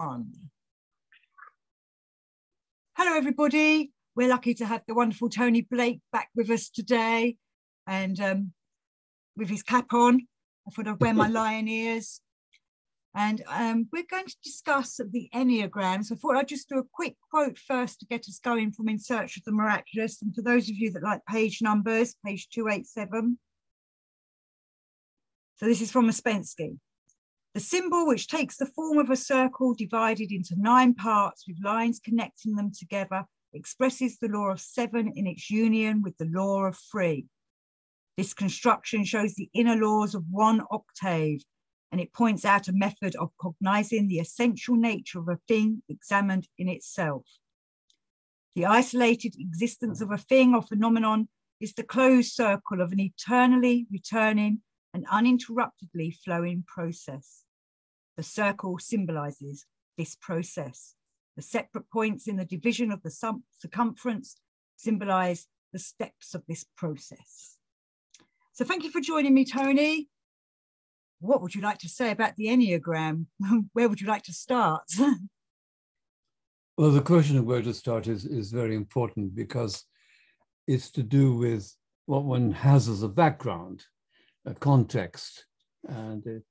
on. Hello, everybody. We're lucky to have the wonderful Tony Blake back with us today, and with his cap on. I thought I'd wear my lion ears. And we're going to discuss the Enneagram. So I thought I'd just do a quick quote first to get us going from In Search of the Miraculous. And for those of you that like page numbers, page 287. So this is from Ouspensky. The symbol, which takes the form of a circle divided into 9 parts with lines connecting them together, expresses the law of 7 in its union with the law of 3. This construction shows the inner laws of 1 octave, and it points out a method of cognizing the essential nature of a thing examined in itself. The isolated existence of a thing or phenomenon is the closed circle of an eternally returning and uninterruptedly flowing process. The circle symbolizes this process. The separate points in the division of the circumference symbolize the steps of this process. So thank you for joining me, Tony. What would you like to say about the Enneagram? Where would you like to start? Well, the question of where to start is very important, because it's to do with what one has as a background, a context. And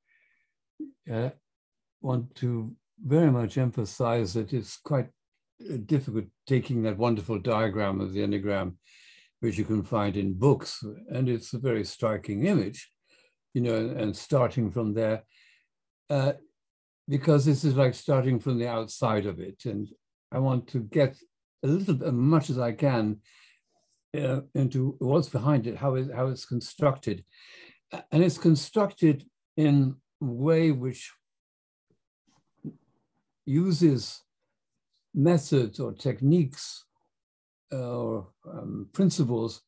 I want to very much emphasize that it's quite difficult taking that wonderful diagram of the Enneagram, which you can find in books, and it's a very striking image, you know, and starting from there, because this is like starting from the outside of it. And I want to get a little, as much as I can, into what's behind it, how it's constructed. And it's constructed in a way which uses methods or techniques or principles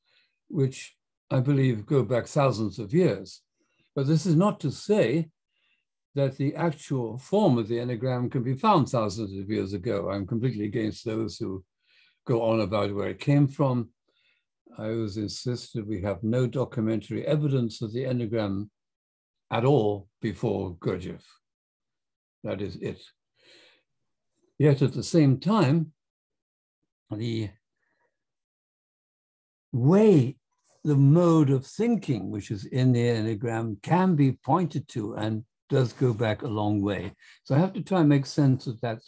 which I believe go back thousands of years. But this is not to say that the actual form of the Enneagram can be found thousands of years ago. I'm completely against those who go on about where it came from. I always insist that we have no documentary evidence of the Enneagram at all before Gurdjieff. That is it. Yet at the same time, the way, the mode of thinking which is in the Enneagram can be pointed to and does go back a long way. So I have to try and make sense of that.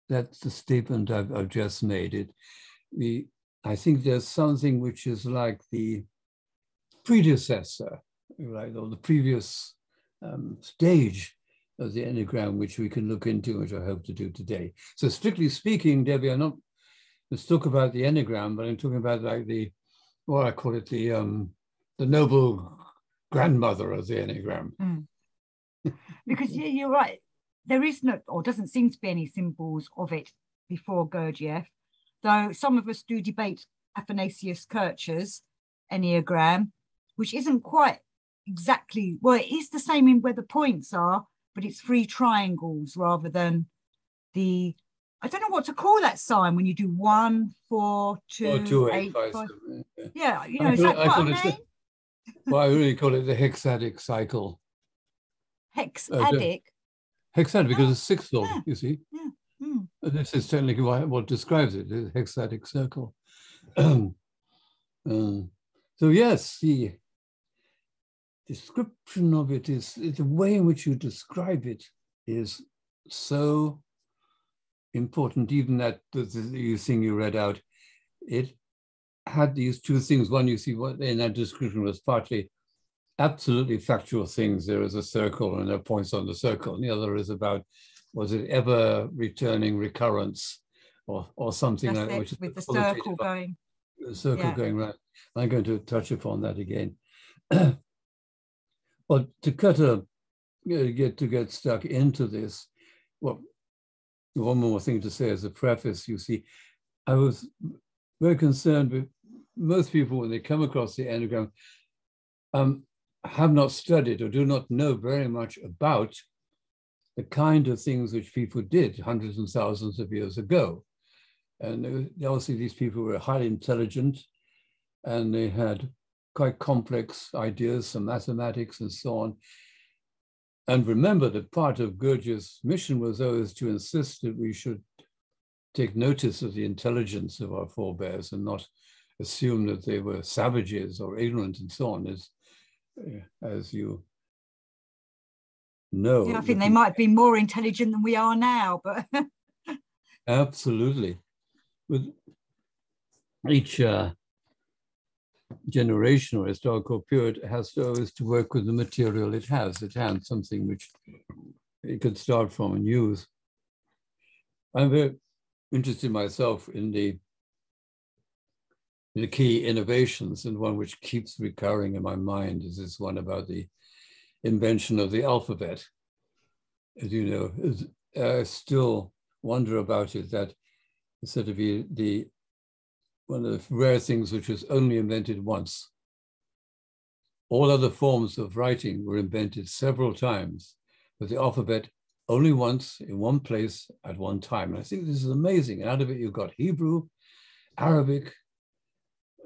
That's the statement I've just made. I think there's something which is like the predecessor, right, or the previous stage of the Enneagram, which we can look into, which I hope to do today. So strictly speaking, Debbie, let's talk about the Enneagram, but I'm talking about like what I call it, the noble grandmother of the Enneagram. Mm. Because you're right, there is no, or doesn't seem to be any symbols of it before Gurdjieff, though some of us do debate Athanasius Kircher's Enneagram, which isn't quite exactly, well, it is the same in where the points are, but it's 3 triangles rather than the, I don't know what to call that sign when you do 1, 4, 2, 8, 5. 7. Yeah, you know, is that quite a name? Well, I really call it the hexadic cycle. Hexadic? Hexadic, because it's 6 of them, you see. Yeah. Mm. This is technically what describes it, the hexadic circle. So yes, the description of it is, the way in which you describe it is so important. Even that the thing you read out, it had these 2 things. One, you see what in that description was partly absolutely factual things. There is a circle and there are points on the circle. And the other is about, was it ever returning recurrence or something like that, which is with the circle going. The circle going right. I'm going to touch upon that again. Well, to get stuck into this, well, one more thing to say as a preface, you see, I was very concerned with most people when they come across the Enneagram have not studied or do not know very much about the kind of things which people did hundreds and thousands of years ago. And obviously these people were highly intelligent and they had quite complex ideas, some mathematics and so on. And remember that part of Gurdjieff's mission was always to insist that we should take notice of the intelligence of our forebears and not assume that they were savages or ignorant and so on, as you know. Yeah, I think they might be more intelligent than we are now, but absolutely. With each generation or historical period has to always to work with the material it has at hand, something which it could start from and use. I'm very interested myself in the key innovations, and one which keeps recurring in my mind is this one about the invention of the alphabet. As you know, I still wonder about it, that it's said to be one of the rare things which was only invented once. All other forms of writing were invented several times, but the alphabet only once in one place at one time. And I think this is amazing. And out of it, you've got Hebrew, Arabic,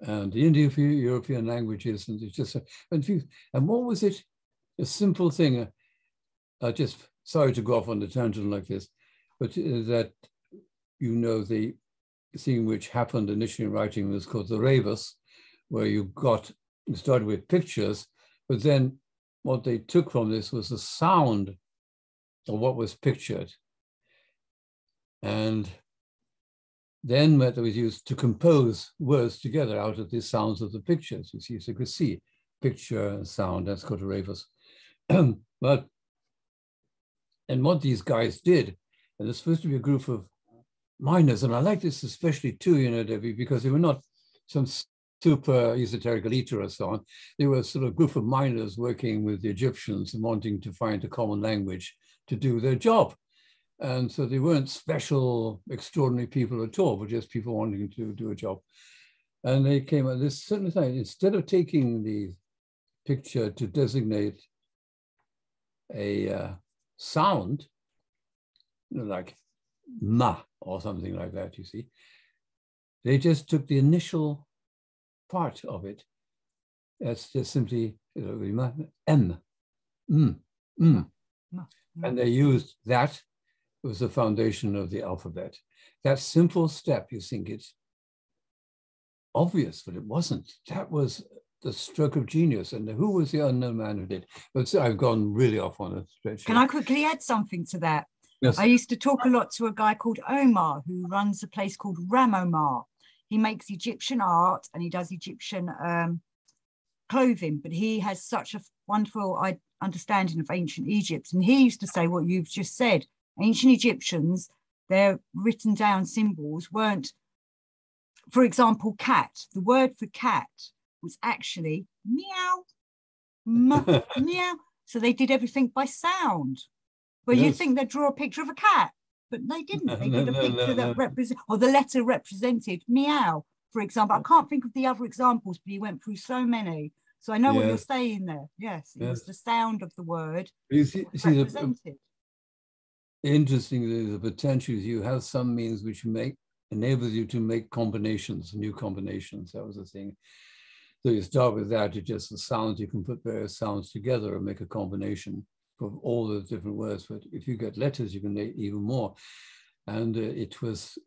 and the Indo-European languages. And it's just, and what was it? A simple thing. Just sorry to go off on a tangent like this, but that, you know, the thing which happened initially in writing was called the rebus, where you started with pictures, but then what they took from this was the sound of what was pictured. And then that was used to compose words together out of the sounds of the pictures. You see, so you could see picture and sound, that's called a rebus. But, and what these guys did, and it's supposed to be a group of miners, and I like this especially too, you know, Debbie, because they were not some super esoteric elite or so on. They were sort of a group of miners working with the Egyptians and wanting to find a common language to do their job. And so they weren't special, extraordinary people at all, but just people wanting to do a job. And they came at this certain time, instead of taking the picture to designate a sound, you know, like ma or something like that, you see, they just took the initial part of it. That's just simply, you know, M, and they used that was the foundation of the alphabet. That simple step, you think it's obvious, but it wasn't. That was the stroke of genius. And who was the unknown man who did? But I've gone really off on a stretch. Can I quickly add something to that? Yes. I used to talk a lot to a guy called Omar, who runs a place called Ram Omar. He makes Egyptian art and he does Egyptian clothing, but he has such a wonderful understanding of ancient Egypt. And he used to say what you've just said. Ancient Egyptians, their written down symbols weren't, for example, cat. The word for cat was actually meow, meow. So they did everything by sound. Well, Yes. you'd think they'd draw a picture of a cat, but they didn't. They did a picture that represented, or the letter represented meow, for example. I can't think of the other examples, but he went through so many. So I know what you're saying there. Yes, it was the sound of the word represented. Interestingly, the potential is you have some means which enables you to make combinations, new combinations. That was the thing. So you start with that, it's just the sounds. You can put various sounds together and make a combination of all the different words. But if you get letters, you can make even more. And it was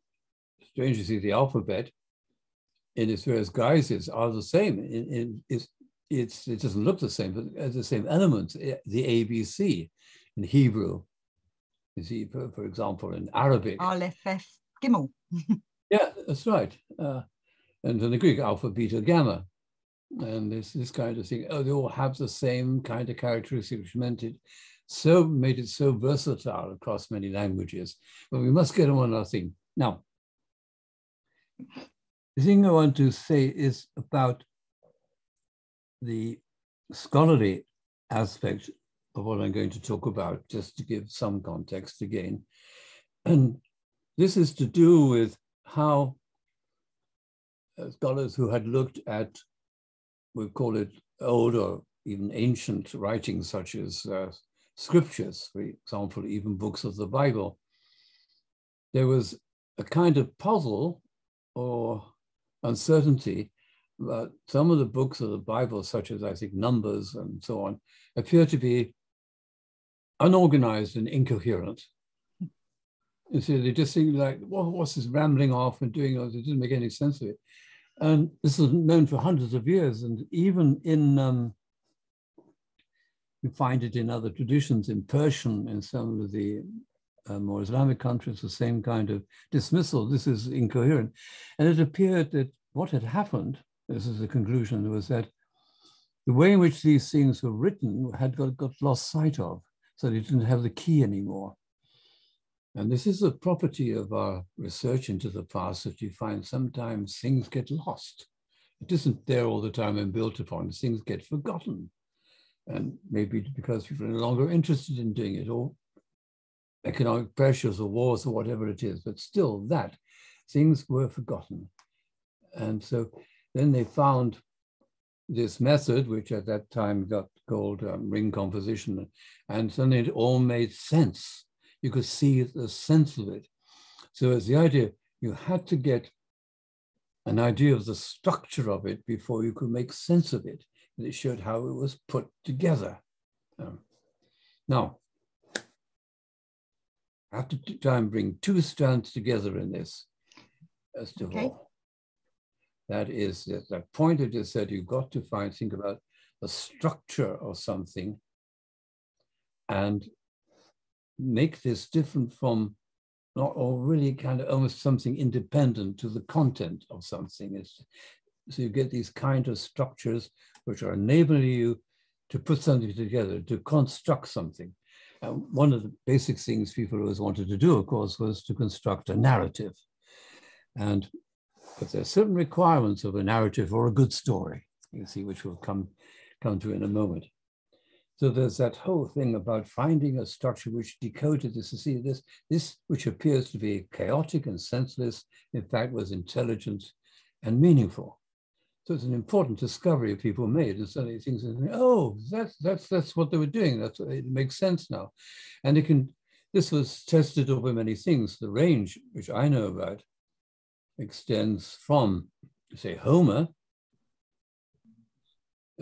strange to see the alphabet in its various guises are the same. It doesn't look the same, but it has the same elements. The ABC in Hebrew, you see, for example, in Arabic. Aleph, F, Gimel. Yeah, that's right. And in the Greek, alpha, beta, gamma. And this kind of thing. Oh, they all have the same kind of characteristics, which made it so versatile across many languages. But we must get on another thing. Now, the thing I want to say is about the scholarly aspect of what I'm going to talk about, just to give some context again. And this is to do with how scholars who had looked at, we call it old or even ancient writings, such as scriptures, for example, even books of the Bible, there was a kind of puzzle or uncertainty about some of the books of the Bible, such as I think Numbers and so on, appear to be unorganized and incoherent. And so they just think like, well, what's this rambling off and doing? It didn't make any sense of it. And this is known for hundreds of years. And even in, you find it in other traditions, in Persian, in some of the more Islamic countries, the same kind of dismissal. This is incoherent. And it appeared that what had happened, this is the conclusion, was that the way in which these things were written had got lost sight of, so they didn't have the key anymore. And this is a property of our research into the past, that you find sometimes things get lost. It isn't there all the time and built upon. Things get forgotten. And maybe because people are no longer interested in doing it, or economic pressures or wars or whatever it is, but still that things were forgotten. And so then they found this method, which at that time got called ring composition, and suddenly it all made sense. You could see the sense of it. So it's the idea, you had to get an idea of the structure of it before you could make sense of it. And it showed how it was put together. Now, I have to try and bring two strands together in this, first of all. That is that point I just said, you've got to think about the structure of something and make this different from, or really kind of almost something independent to the content of something. So you get these kind of structures which are enabling you to put something together, to construct something. One of the basic things people always wanted to do, of course, was to construct a narrative. But there are certain requirements of a narrative or a good story, you see, which we'll come to in a moment. So there's that whole thing about finding a structure which decoded this. To see this which appears to be chaotic and senseless, in fact, was intelligent and meaningful. So it's an important discovery people made, and suddenly things are like, oh, that's what they were doing. It makes sense now. And this was tested over many things. The range, which I know about, extends from, say, Homer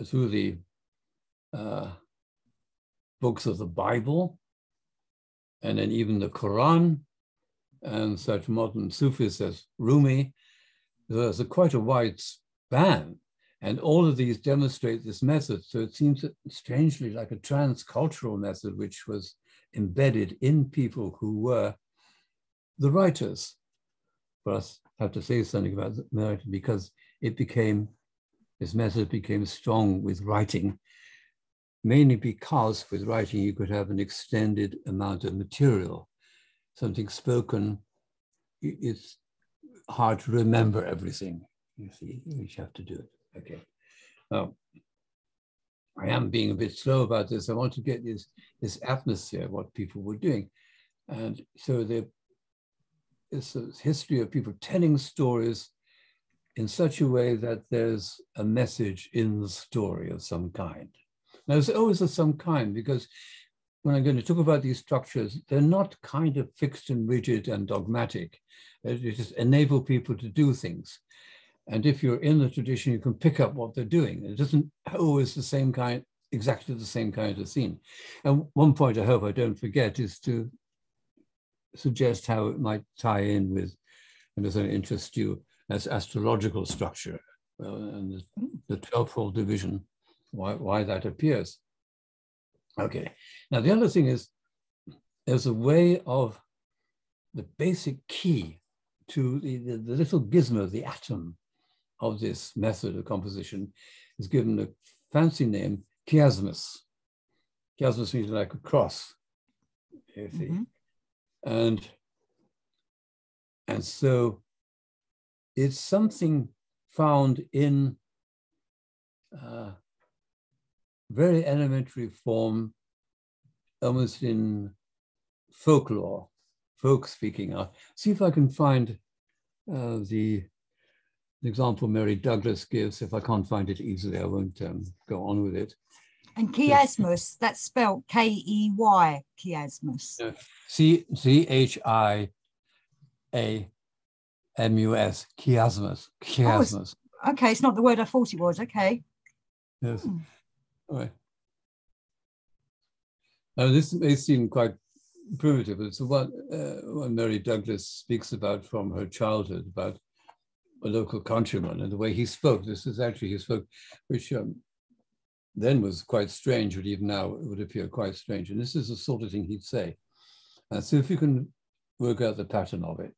through the books of the Bible, and then even the Quran, and such modern Sufis as Rumi. There's quite a wide span, and all of these demonstrate this method. So it seems strangely like a transcultural method, which was embedded in people who were the writers. But I have to say something about that, because this method became strong with writing, mainly because with writing you could have an extended amount of material. Something spoken, it's hard to remember everything. You see, you have to do it. Okay. Now, I am being a bit slow about this. I want to get this atmosphere of what people were doing. And so it's a history of people telling stories in such a way that there's a message in the story of some kind. Now, there's always of some kind, because when I'm going to talk about these structures, they're not kind of fixed and rigid and dogmatic. They just enable people to do things. And if you're in the tradition, you can pick up what they're doing. It doesn't always exactly the same kind of scene. And one point I hope I don't forget is to suggest how it might tie in with, and does that interest you, as astrological structure, and the 12-fold division, why that appears. Okay, now the other thing is, there's a way of the basic key to the little gizmo, the atom of this method of composition is given a fancy name, chiasmus. Chiasmus means like a cross, you see. And so it's something found in very elementary form, almost in folklore, folk speaking. I'll see if I can find the example Mary Douglas gives. If I can't find it easily, I won't go on with it. And chiasmus, that's spelled K-E-Y, chiasmus. C-H-I-A-M-U-S, chiasmus, chiasmus. Oh, okay, it's not the word I thought it was, okay. Yes, all right. Now, this may seem quite primitive. It's what Mary Douglas speaks about from her childhood, about a local countryman and the way he spoke. This is actually he spoke, which then was quite strange, but even now it would appear quite strange. And this is the sort of thing he'd say. So if you can work out the pattern of it.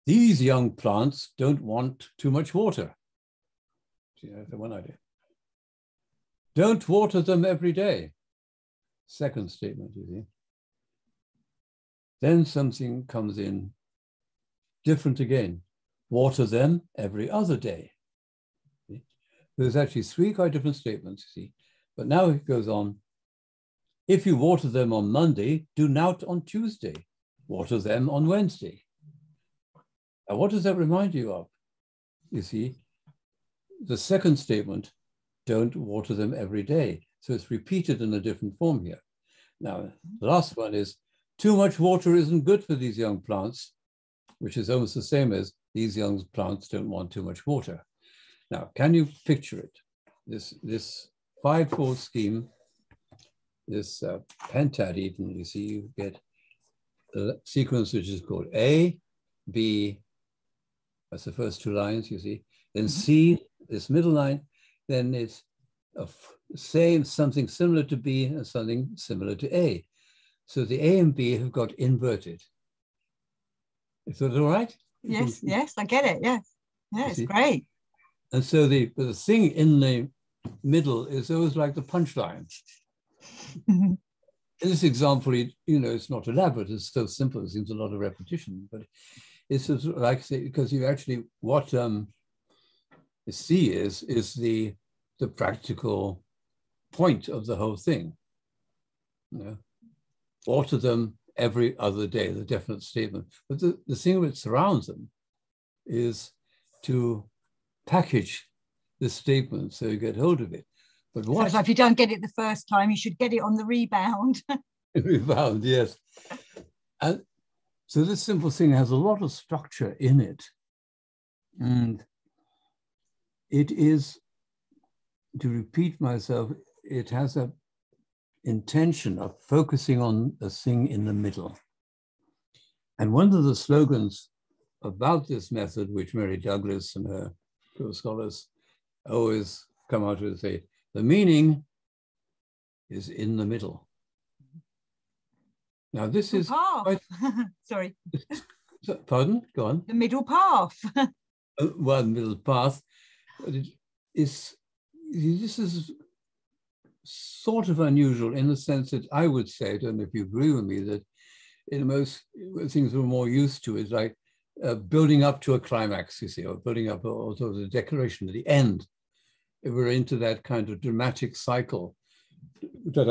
These young plants don't want too much water. See, that's the one idea. Don't water them every day. Second statement, you see. Then something comes in different again. Water them every other day. See? There's actually three quite different statements, you see. But now it goes on. If you water them on Monday, do not on Tuesday. Water them on Wednesday. Now, what does that remind you of? You see, the second statement, don't water them every day. So it's repeated in a different form here. Now, the last one is, too much water isn't good for these young plants, which is almost the same as these young plants don't want too much water. Now, can you picture it? This 5/4 scheme, this pentad even, you see, you get a sequence which is called A, B, that's the first two lines, you see, then C, this middle line, then it's something similar to B and something similar to A. So the A and B have got inverted. Is that all right? Yes, yes, I get it, yes. Yeah, it's great. And so the thing in the middle is always like the punchline. In this example, it's not elaborate, it's so simple, it seems a lot of repetition, but it's just like, because you actually, what you see is the practical point of the whole thing. Water them every other day, the definite statement. But the thing which surrounds them is to package this statement so you get hold of it. But what? So if you don't get it the first time, you should get it on the rebound. Rebound, yes. And so this simple thing has a lot of structure in it. And it is, to repeat myself, it has an intention of focusing on a thing in the middle. And one of the slogans about this method, which Mary Douglas and her scholars always come out with and say, the meaning is in the middle. Now this is path. Sorry. Pardon? Go on. The middle path. Well, the middle path. But this is sort of unusual in the sense that I would say, I don't know if you agree with me, that in most things we're more used to is like building up to a climax, you see, or building up also the declaration at the end. If we're into that kind of dramatic cycle, bang, at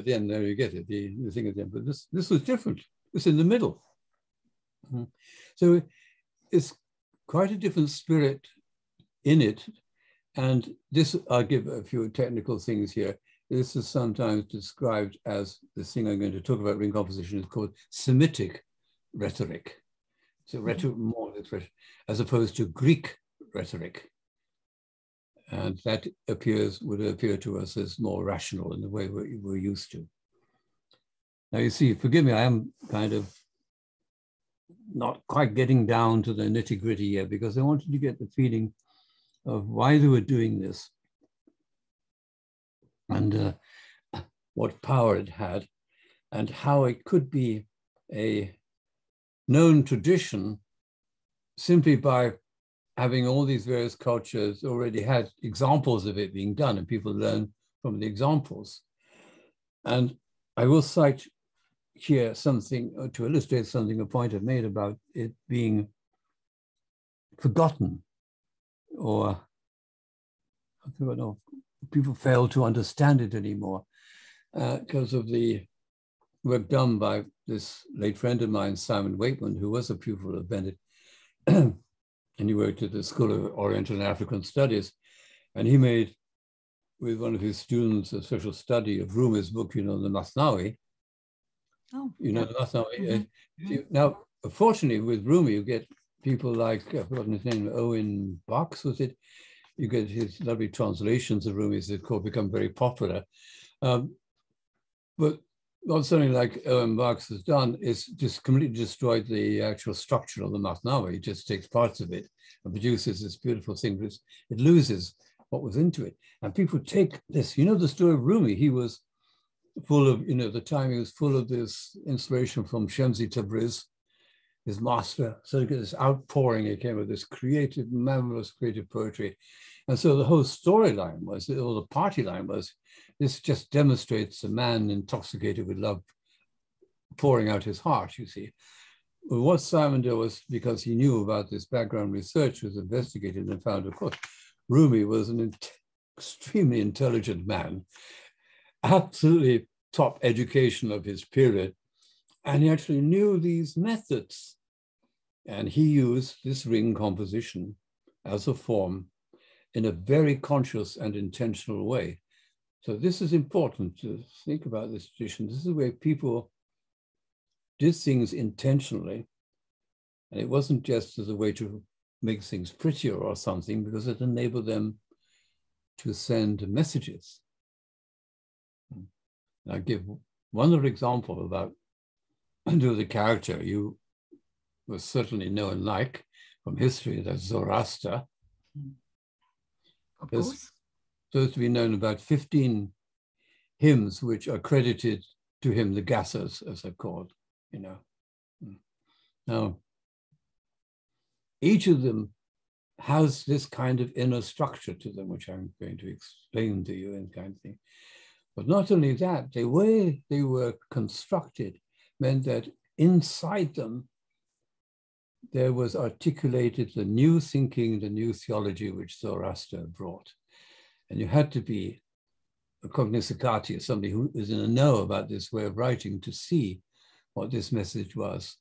the end, there you get it, the thing at the end. But this was different. It's in the middle. So it's quite a different spirit in it. And this, I'll give a few technical things here. This is sometimes described as, this thing I'm going to talk about, ring composition, is called Semitic rhetoric. So rhetoric, more as opposed to Greek rhetoric. And that would appear to us as more rational in the way we're used to. Now you see, forgive me, I am kind of not quite getting down to the nitty-gritty yet, because I wanted to get the feeling of why they were doing this and what power it had and how it could be a known tradition simply by having all these various cultures already had examples of it being done and people learn from the examples. And I will cite here something to illustrate something, a point I've made about it being forgotten, or I don't know, people fail to understand it anymore because of the work done by this late friend of mine, Simon Wakeman, who was a pupil of Bennett, and he worked at the School of Oriental and African Studies, and he made, with one of his students, a special study of Rumi's book, the Masnawi. Oh, the Masnawi. Now, fortunately, with Rumi, you get people like, I've forgotten his name, Owen Box, was it? you get his lovely translations of Rumi's that have become very popular. But what something like O.M. Marx has done is just completely destroyed the actual structure of the Matnavi. He just takes parts of it and produces this beautiful thing, but it loses what was into it. And people take this, you know, the story of Rumi, he was full of, you know, the time he was full of this inspiration from Shamsi Tabriz, his master. So he got this outpouring, he came with this creative, marvelous creative poetry. And so the whole storyline was, or the party line was, this just demonstrates a man intoxicated with love pouring out his heart, you see. But what Simon did was, because he knew about this background research, was investigated and found, of course, Rumi was an extremely intelligent man, absolutely top education of his period, and he actually knew these methods. And he used this ring composition as a form in a very conscious and intentional way. So this is important to think about this tradition. This is where people did things intentionally. And it wasn't just as a way to make things prettier or something, because it enabled them to send messages. And I'll give one other example about the character you will certainly know and like from history, that's Zoroaster. Of course. Supposed to be known about 15 hymns which are credited to him, the gathas, as they're called, you know. Now, each of them has this kind of inner structure to them, which I'm going to explain to you and kind of thing. But not only that, the way they were constructed meant that inside them, there was articulated the new thinking, the new theology which Zoroaster brought. And you had to be a cognoscati, somebody who is in a know about this way of writing, to see what this message was.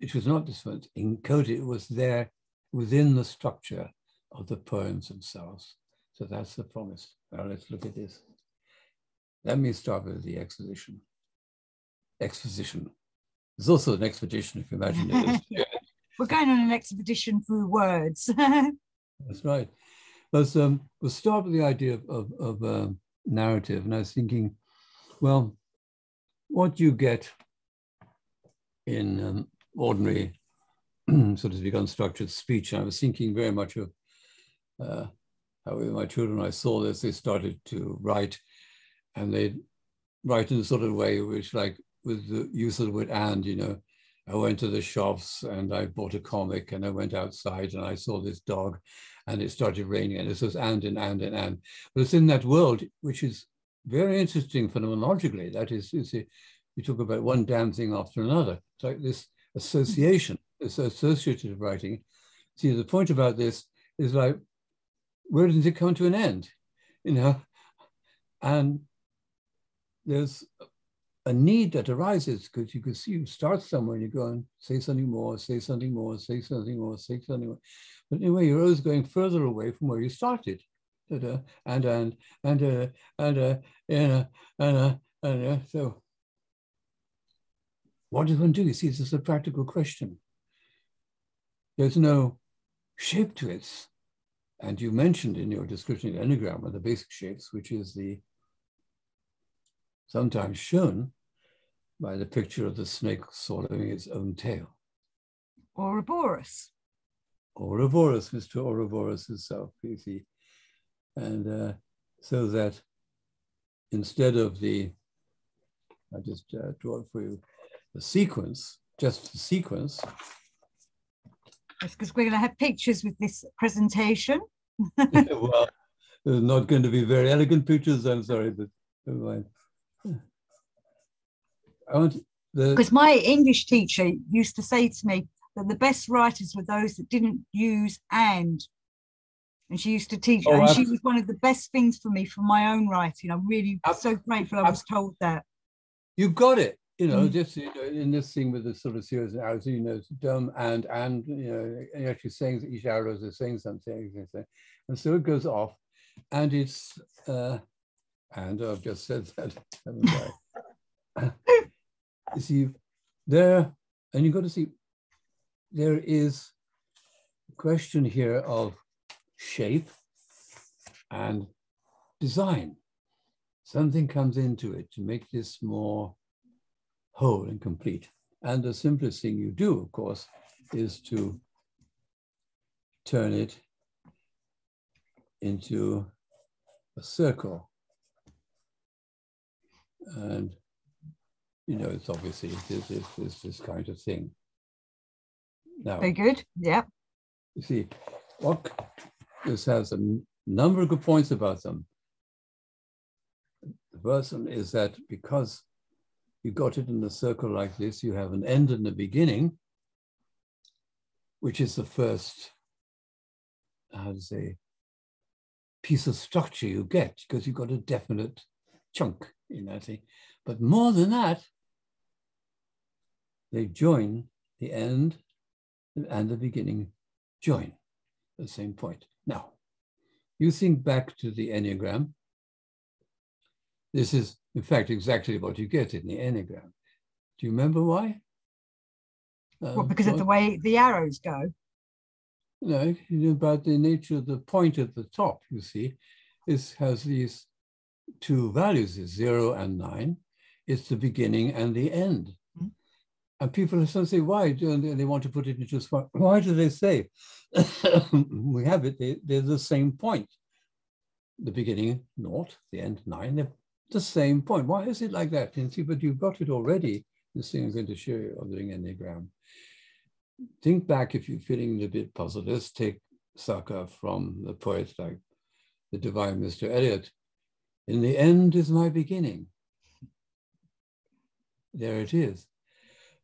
It was not just encoded, it was there within the structure of the poems themselves. So that's the promise. Now let's look at this. Let me start with the exposition. Exposition. There's also an expedition, if you imagine it. Yeah. We're going on an expedition through words. That's right. We'll start with the idea of narrative. And I was thinking, well, what you get in ordinary, so to speak, unstructured speech. And I was thinking very much of how with my children, I saw this, they started to write, and they'd write in a sort of way which, like, with the use of the word and, you know, I went to the shops and I bought a comic and I went outside and I saw this dog and it started raining, and it says and. But it's in that world, which is very interesting phenomenologically. That is, you see, we talk about one damn thing after another. It's like this association, this associative writing. See, the point about this is like, where does it come to an end? You know, and there's a need that arises, because you can see you start somewhere and you go and say something more, say something more, say something more, say something more. But anyway, you're always going further away from where you started. So what does one do? You see, this is a practical question. There's no shape to it. And you mentioned in your description of Enneagram one of the basic shapes, which is the sometimes shown by the picture of the snake swallowing its own tail. Ouroboros. Ouroboros, Mr. Ouroboros himself, you see. And so that instead of I just draw it for you, the sequence, just the sequence. That's because we're going to have pictures with this presentation. Well, there's not going to be very elegant pictures, I'm sorry, but never mind. Because my English teacher used to say to me that the best writers were those that didn't use and she used to teach, and she was one of the best things for me for my own writing. I'm really so grateful I was told that. You got it, you know, just, you know, in this thing with the sort of series of arrows, you know, dumb and, you know, and actually saying that each arrow is saying something, and so it goes off, and it's, and I've just said that, haven't I? You see, there, and you've got to see, there is a question here of shape, and design. Something comes into it to make this more whole and complete. And the simplest thing you do, of course, is to turn it into a circle. And, you know, it's obviously this kind of thing. Now, very good. Yeah. You see, this has a number of good points about them. The first one is that because you got it in a circle like this, you have an end and a beginning, which is the first, how to say, piece of structure you get, because you've got a definite chunk in that thing. But more than that, they join, the end and the beginning join at the same point. Now, you think back to the Enneagram. This is, in fact, exactly what you get in the Enneagram. Do you remember why? Well, because of the way the arrows go. No, you know about the nature of the point at the top, you see, has these two values, is 0 and 9. It's the beginning and the end. Mm-hmm. And people sometimes say, why? They want to put it into a spot. Why do they say? We have it, they're the same point. The beginning, 0, the end, 9. They're the same point. Why is it like that? And see, but you've got it already. This thing I'm going to show you on doing Enneagram. Think back if you're feeling a bit puzzled. Let's take succor from the poet like the divine Mr. Eliot. In the end is my beginning. There it is.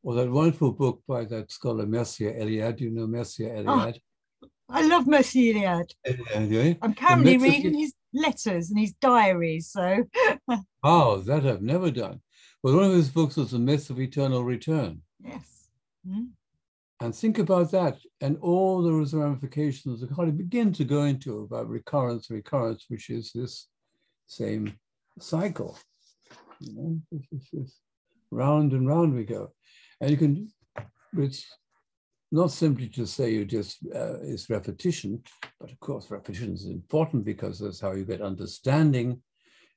Or that wonderful book by that scholar Messier Eliade. Do you know Messier Eliade? Oh, I love Messier Eliade. I'm currently reading his letters and his diaries. So. Oh, that I've never done. But one of his books was The Myth of Eternal Return. Yes. Mm-hmm. And think about that and all those ramifications that hardly begin to go into about recurrence, which is this same cycle. You know, this round and round we go. And you can, it's not simply to say you just, it's repetition, but of course repetition is important because that's how you get understanding,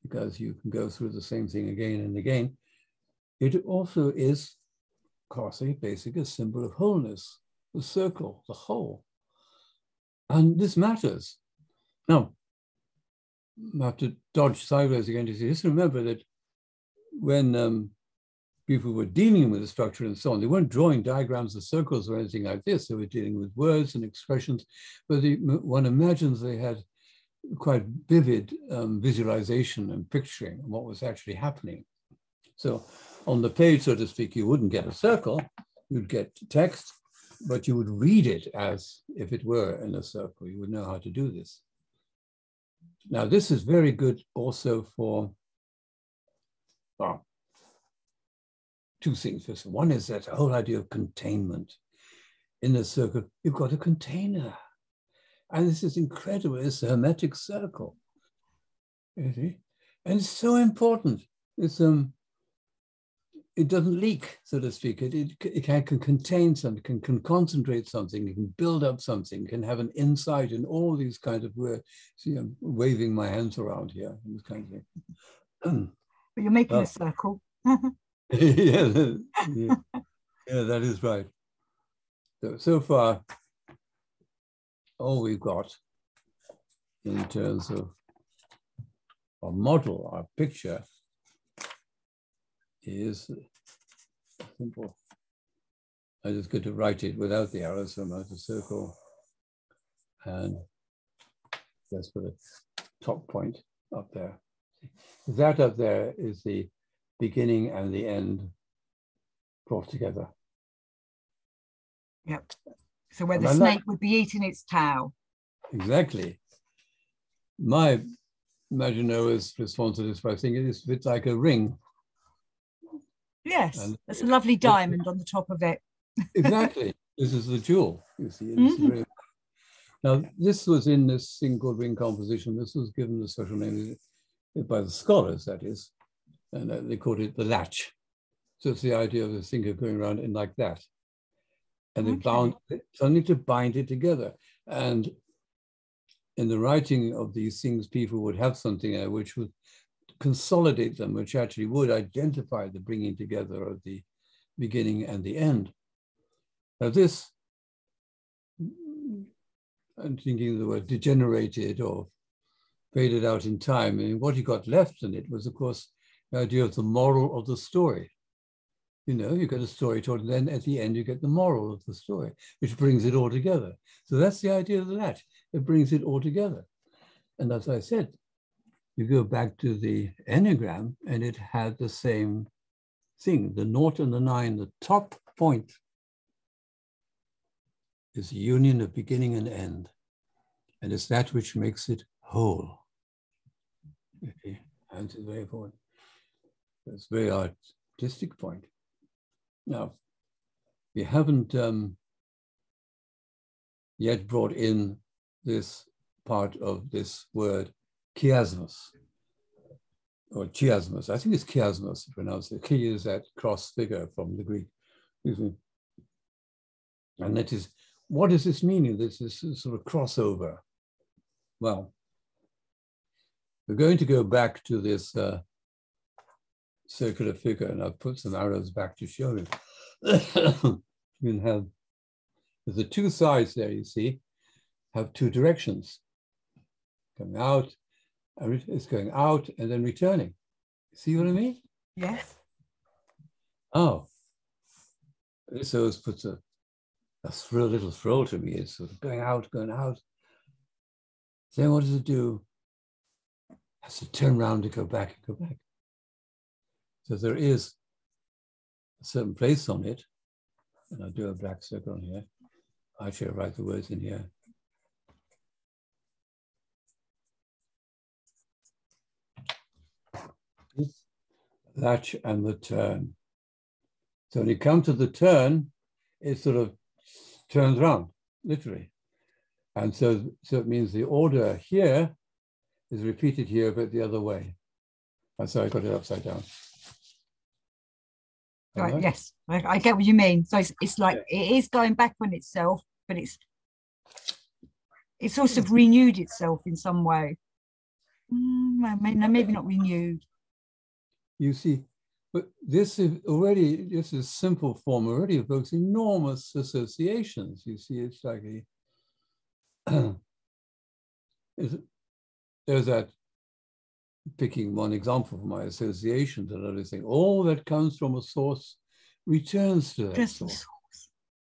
because you can go through the same thing again and again. It also is, of course, basically a symbol of wholeness, the circle, the whole. And this matters. Now, I have to dodge sideways again to say, just remember that when people were dealing with the structure and so on, they weren't drawing diagrams of circles or anything like this. They were dealing with words and expressions, but one imagines they had quite vivid visualization and picturing of what was actually happening. So on the page, so to speak, you wouldn't get a circle, you'd get text, but you would read it as if it were in a circle. You would know how to do this. Now, this is very good also for two things. First, one is that whole idea of containment. In a circle, you've got a container. And this is incredible. It's a hermetic circle. You see? And it's so important. It's it doesn't leak, so to speak. It can contain something, can concentrate something, it can build up something, can have an insight in all these kinds of words. See, I'm waving my hands around here, this kind of thing. But you're making a circle. yeah, that is right. So far, all we've got in terms of our model, our picture, is simple. I'm just going to write it without the arrows, so I'm out of circle. And let's put a top point up there. That up there is the beginning and the end brought together. Yep. So where the snake would be eating its tail. Exactly. My imaginary response to this by thinking it's a bit like a ring. Yes, and that's a lovely diamond on the top of it. Exactly. This is the jewel, you see. Mm-hmm. Now, this was in this single ring composition. This was given the special name by the scholars, that is, and they called it the latch. So it's the idea of the finger going around in like that. And they bound it, so I need to bind it together. And in the writing of these things, people would have something which would consolidate them, which actually would identify the bringing together of the beginning and the end. Now this, I'm thinking the word degenerated or faded out in time. I mean, what you got left in it was, of course, the idea of the moral of the story. You know, you get a story told, and then at the end you get the moral of the story, which brings it all together. So that's the idea of that. It brings it all together. And as I said, you go back to the Enneagram, and it had the same thing. The 0 and the 9, the top point is the union of beginning and end. And it's that which makes it whole. Okay. And it's very important. It's a very artistic point. Now, we haven't yet brought in this part of this word, chiasmus, or chiasmus. I think it's chiasmus pronounced. The chi is that cross figure from the Greek. Excuse me. And that is, what does this mean? This is sort of crossover. Well, we're going to go back to this circular figure, and I've put some arrows back to show you. You can have the two sides there, you see, have two directions. Coming out, it's going out and then returning. See what I mean? Yes. Oh, this always puts a little thrill to me. It's sort of going out. Then what does it do? It has to turn around to go back and go back. So there is a certain place on it, and I'll do a black circle on here. Actually, I'll write the words in here. Latch and the turn. So when you come to the turn, it sort of turns around, literally. And so it means the order here is repeated here, but the other way. And so I got it upside down. Right, yes, I get what you mean. So it's like, yeah, it is going back on itself, but it's sort of renewed itself in some way. Maybe not renewed. You see, but this is simple form already evokes enormous associations. You see, it's like there's that, picking one example from my associations and everything, all that comes from a source returns to that source.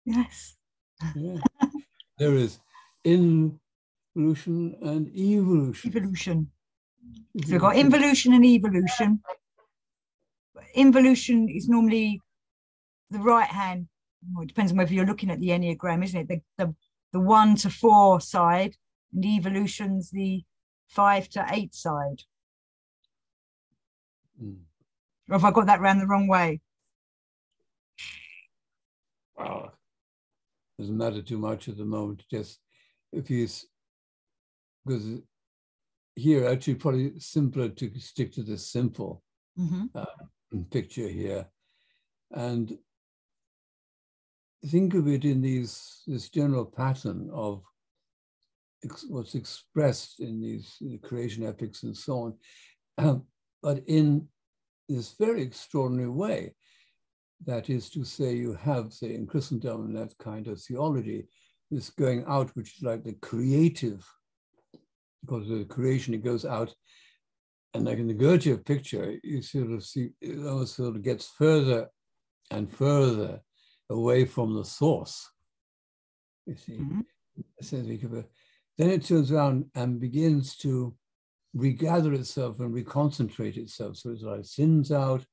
Yes. Yeah. There is involution and evolution. Evolution. So we've got involution and evolution. Involution is normally the right hand. Well, it depends on whether you're looking at the Enneagram, isn't it? The 1 to 4 side, and evolution's the 5 to 8 side. Or have I got that round the wrong way? Wow. Doesn't matter too much at the moment. Just if you, because here actually probably simpler to stick to the simple picture here, and think of it in this general pattern of what's expressed in these creation epics and so on, but in this very extraordinary way. That is to say, you have, say, in Christendom and that kind of theology, this going out, which is like the creative, because of the creation, it goes out. And like in the Gurdjieff picture, you sort of see, it almost sort of gets further and further away from the source. You see, then it turns around and begins to regather itself and reconcentrate itself. So it's like thins out,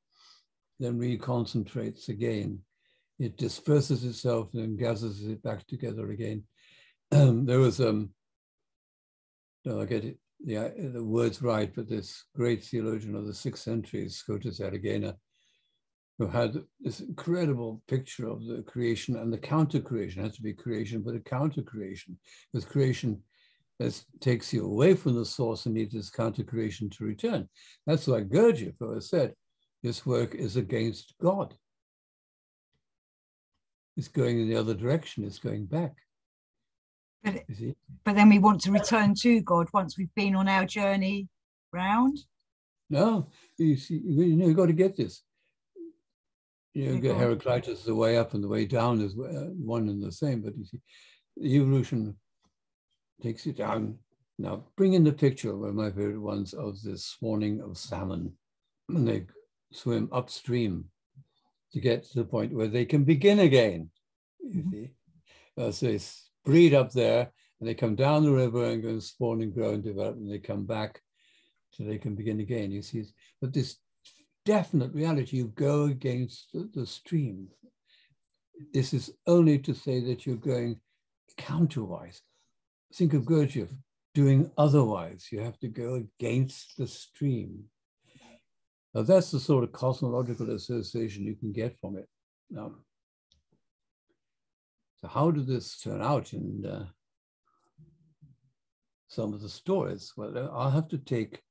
then reconcentrates again. It disperses itself and then gathers it back together again. There was, no, I get it, the words right, but this great theologian of the 6th century, Scotus Erigena, who had this incredible picture of the creation and the counter-creation. It has to be creation, but a counter-creation, because creation takes you away from the source and needs this counter-creation to return. That's why Gurdjieff always said, this work is against God. It's going in the other direction, it's going back. But, You see? but then we want to return to God once we've been on our journey round. No, you see, you've got to get this. You get Heraclitus, the way up and the way down is one and the same, but you see, the evolution takes you down. Now, bring in the picture, one of my favorite ones, of this spawning of salmon. And they swim upstream to get to the point where they can begin again, you see. So they breed up there, and they come down the river and go and spawn and grow and develop, and they come back so they can begin again, you see. But this definite reality, you go against the stream. This is only to say that you're going counterwise. Think of Gurdjieff, doing otherwise. You have to go against the stream. Now that's the sort of cosmological association you can get from it. Now, so how did this turn out in some of the stories? Well, I'll have to take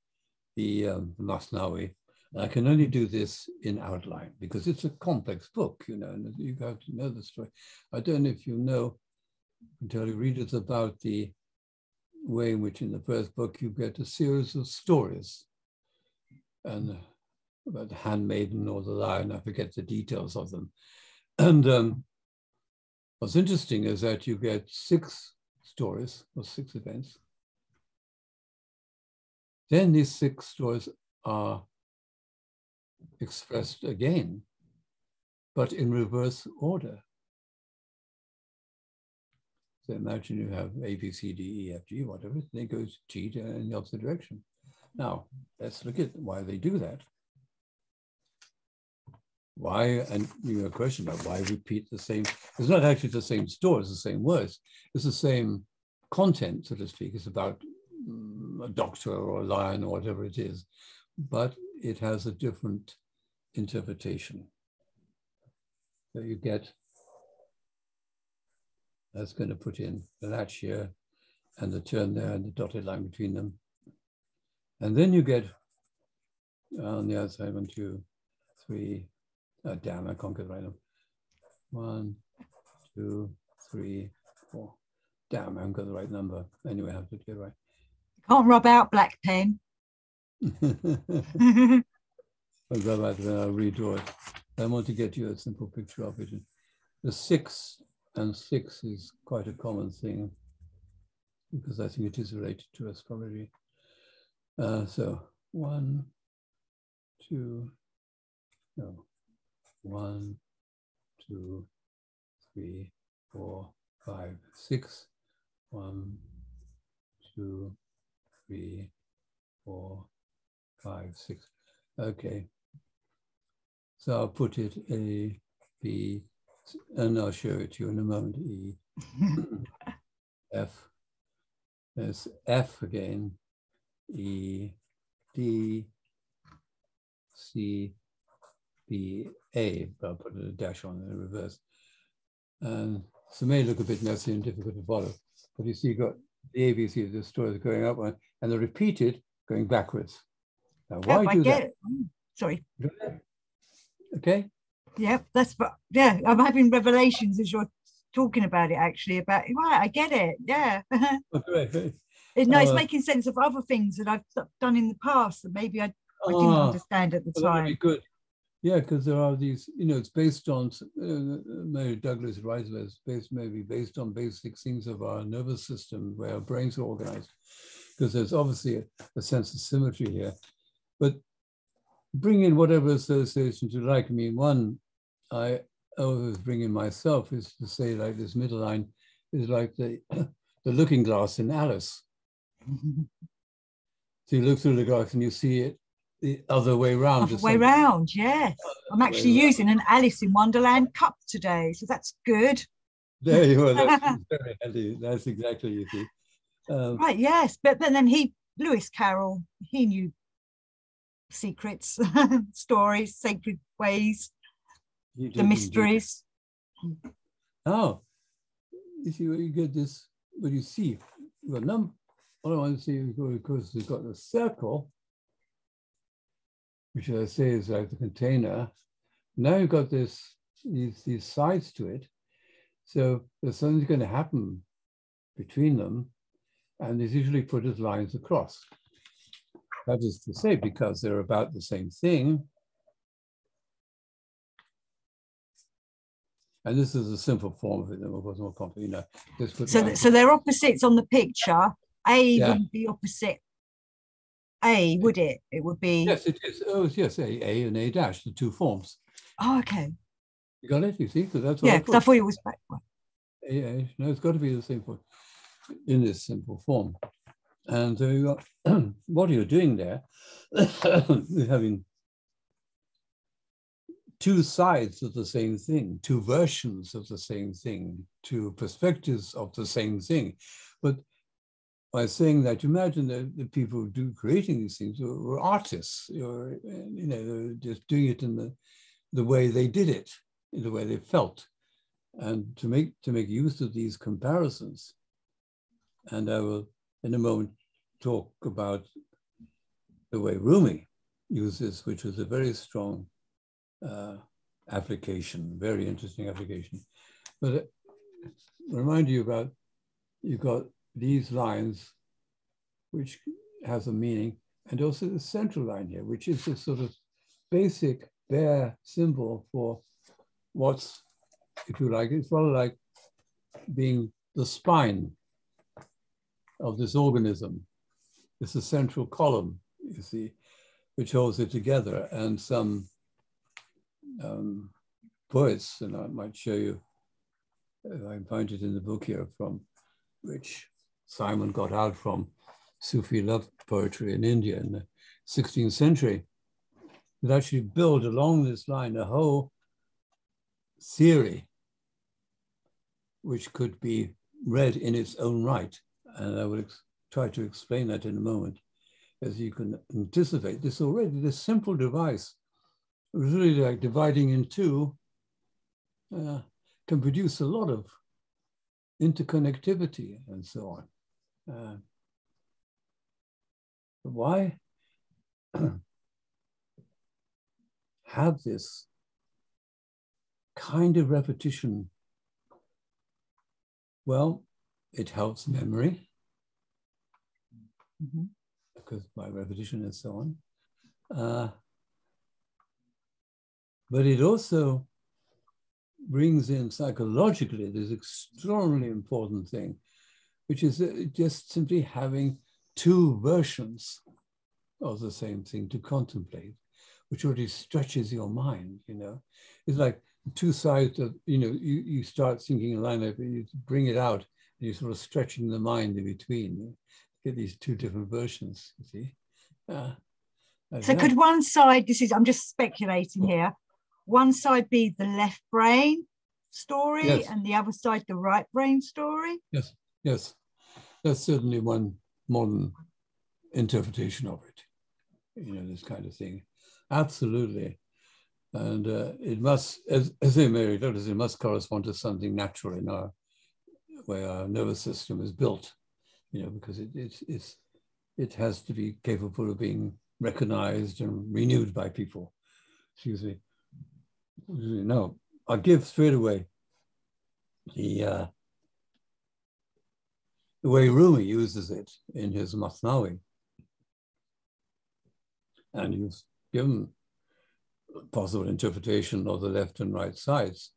the Masnawi. I can only do this in outline because it's a complex book, you know, and you have to know the story. I don't know if you know, I can tell your readers about the way in which in the first book you get a series of stories and about the handmaiden or the lion, I forget the details of them. And what's interesting is that you get 6 stories or 6 events. Then these 6 stories are expressed again, but in reverse order. So imagine you have A, B, C, D, E, F, G, whatever, then it goes G in the opposite direction. Now, let's look at why they do that. Why, and you have a question about why repeat the same, it's not actually the same story, it's the same words, it's the same content, so to speak. It's about a doctor or a lion or whatever it is, but it has a different interpretation. So you get, that's going to put in the latch here and the turn there and the dotted line between them. And then you get on the other side, 1, 2, 3, oh, damn, I can't get right now. 1, 2, 3, 4. Damn, I haven't got the right number. Anyway, I have to get it right. Can't rub out black pen. I'll go back and I'll redraw it. I want to get you a simple picture of it. The 6 and 6 is quite a common thing because I think it is related to astrology. So 1, 2, no, 1, 2, 3, 4, 5, 6. 1, 2, 3, 4, 5, 6. Okay. So I'll put it A, B, and I'll show it to you in a moment. E, F. There's F again. E, D, C, B, A. But I'll put a dash on in reverse. And so it may look a bit messy and difficult to follow. But you see, you've got the ABC of the story going up and they're repeated going backwards. Now, why do that? Sorry. Okay. Yeah, yeah. I'm having revelations as you're talking about it. Actually, about right. I get it. Yeah. Okay. No, it's making sense of other things that I've done in the past that maybe I didn't understand at the time. That'd be good. Yeah, because there are these. You know, it's based on Mary Douglas writes about it's based on basic things of our nervous system, where our brains are organized. Because there's obviously a sense of symmetry here, but bring in whatever associations you like. I mean, one I always bring in myself is to say, like, this middle line is like the looking glass in Alice. So you look through the glass and you see it the other way round. Other way round, yes. I'm actually using an Alice in Wonderland cup today, so that's good. There you are. That's very handy. That's exactly, you see. Right, yes, but then Lewis Carroll, he knew secrets, stories, sacred ways, the mysteries. Oh, you see, you get this, what you see, you've got what I want to see, of course, you've got the circle, which I say is like the container. Now you've got these sides to it. So there's something going to happen between them, and is usually put as lines across. That is to say, because they're about the same thing. And this is a simple form of it, of course, more complicated. So they're opposites on the picture. A wouldn't be opposite A, would it? It would be. Yes, it is. Oh, yes, A and A dash, the two forms. Oh, okay. You got it? You see? Because that's what yeah, because I thought it was backward. A, no, it's got to be the same form in this simple form. And so you got, what you're doing there, you're having two sides of the same thing, two versions of the same thing, two perspectives of the same thing. But by saying that, imagine that the people who do creating these things were artists, or they're just doing it in the way they did it, in the way they felt, and to make use of these comparisons. And I will, in a moment, talk about the way Rumi uses, which was a very strong application, very interesting application. But remind you about, you've got these lines, which has a meaning, and also the central line here, which is this sort of basic bare symbol for what's, if you like, it's rather like being the spine of this organism. It's a central column, you see, which holds it together. And some poets, and I might show you, I find it in the book here, from which Simon got out from Sufi love poetry in India in the 16th century, that actually build along this line a whole theory which could be read in its own right. And I will try to explain that in a moment. As you can anticipate, this already, this simple device, really like dividing in two, can produce a lot of interconnectivity and so on. Why have this kind of repetition? Well, it helps memory, because by repetition and so on. But it also brings in psychologically this extraordinarily important thing, which is just simply having two versions of the same thing to contemplate, which already stretches your mind, It's like two sides of, you start thinking a line up, you bring it out, and you're sort of stretching the mind in between. You get these two different versions, you see. So could one side, I'm just speculating here, one side be the left brain story, yes, and the other side the right brain story? Yes, yes. That's certainly one modern interpretation of it, this kind of thing. Absolutely. And it must, as they Mary told us, it must correspond to something natural in our way our nervous system is built, because it has to be capable of being recognized and renewed by people. Excuse me. No, I'll give straight away the way Rumi uses it in his Masnavi. And you've given possible interpretation of the left and right sides,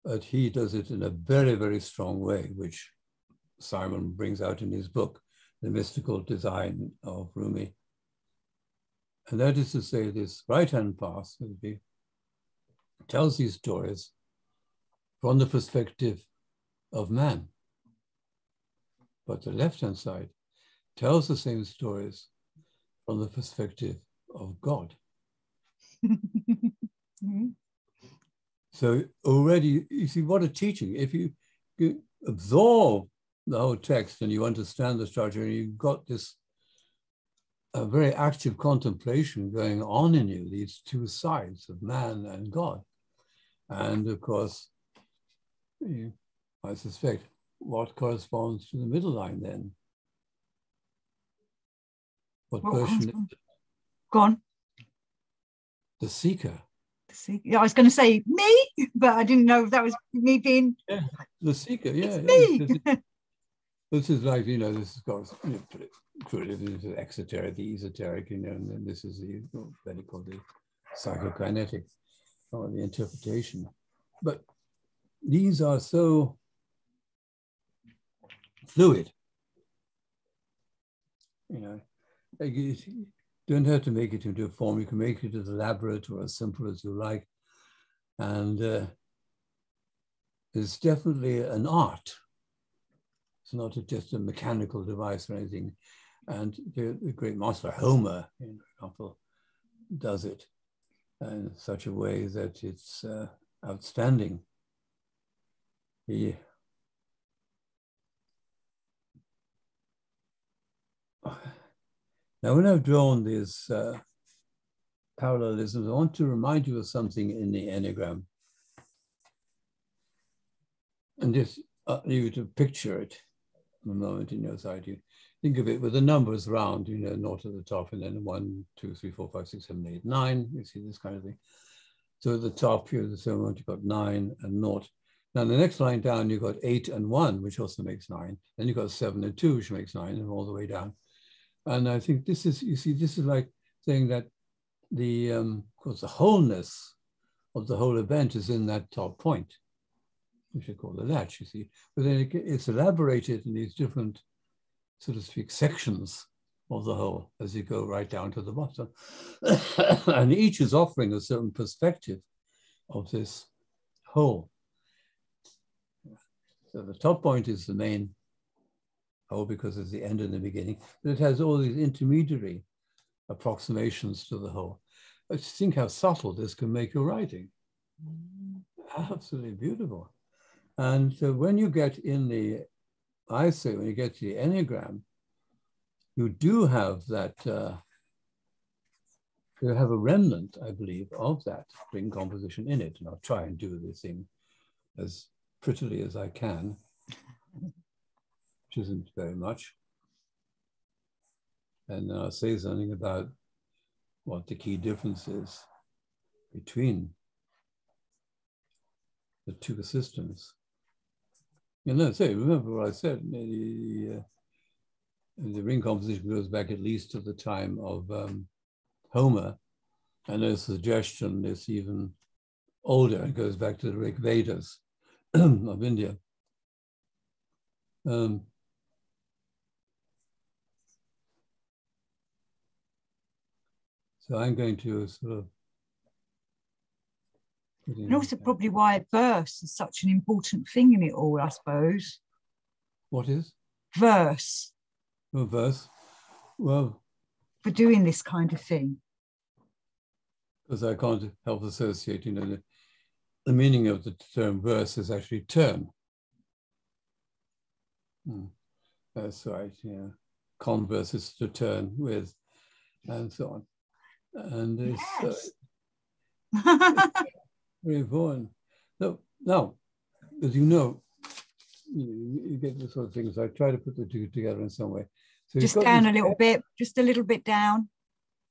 but he does it in a very, very strong way, which Simon brings out in his book, The Mystical Design of Rumi. And that is to say, this right-hand path tells these stories from the perspective of man. But the left-hand side tells the same stories from the perspective of God. So already, you see, what a teaching. If you absorb the whole text and you understand the structure, and you've got this very active contemplation going on in you, these two sides of man and God. And of course, I suspect, what corresponds to the middle line then? What version is it? Go on. The seeker. Yeah, I was going to say me, but I didn't know if that was me being. Yeah, the seeker. Yeah, it's me. This is like, you know, this has got, you know, this is exoteric, the esoteric, you know, and then this is the, what you call the psychokinetic, or the interpretation. But these are so fluid, you know. Like you don't have to make it into a form. You can make it as elaborate or as simple as you like. And it's definitely an art. It's not just a mechanical device or anything. And the great master Homer, for example, does it in such a way that it's outstanding. Now, when I've drawn these parallelisms, I want to remind you of something in the Enneagram. And just leave you to picture it a moment in your side. You think of it with the numbers round, you know, 0 at the top, and then 1, 2, 3, 4, 5, 6, 7, 8, 9. You see this kind of thing. So at the top, here's the same one, you've got 9 and 0. Now, the next line down, you've got 8 and 1, which also makes 9. Then you've got 7 and 2, which makes 9, and all the way down. And I think this is, you see, this is like saying that the, of course, the wholeness of the whole event is in that top point, which we call the latch, you see. But then it's elaborated in these different, so to speak, sections of the whole as you go right down to the bottom. And each is offering a certain perspective of this whole. So the top point is the main whole because it's the end and the beginning, but it has all these intermediary approximations to the whole. I just think how subtle this can make your writing. Absolutely beautiful. And so when you get in the, I say, when you get to the Enneagram, you do have that, you have a remnant, I believe, of that string composition in it. And I'll try and do this thing as prettily as I can, which isn't very much. And I'll say something about what the key difference is between the two systems. You know, say, remember what I said, the ring composition goes back at least to the time of Homer, and there's a suggestion it's even older. It goes back to the Rig Vedas of India. So I'm going to sort of. And also probably why verse is such an important thing in it all, I suppose. What is? Verse. Oh, verse. Well. For doing this kind of thing. Because I can't help associate, you know, the meaning of the term verse is actually turn. That's right, yeah. Converse is to turn with, and so on. And it's very important. So now, as you know, you get the sort of things. I try to put the two together in some way. So just down a little bit, just a little bit down.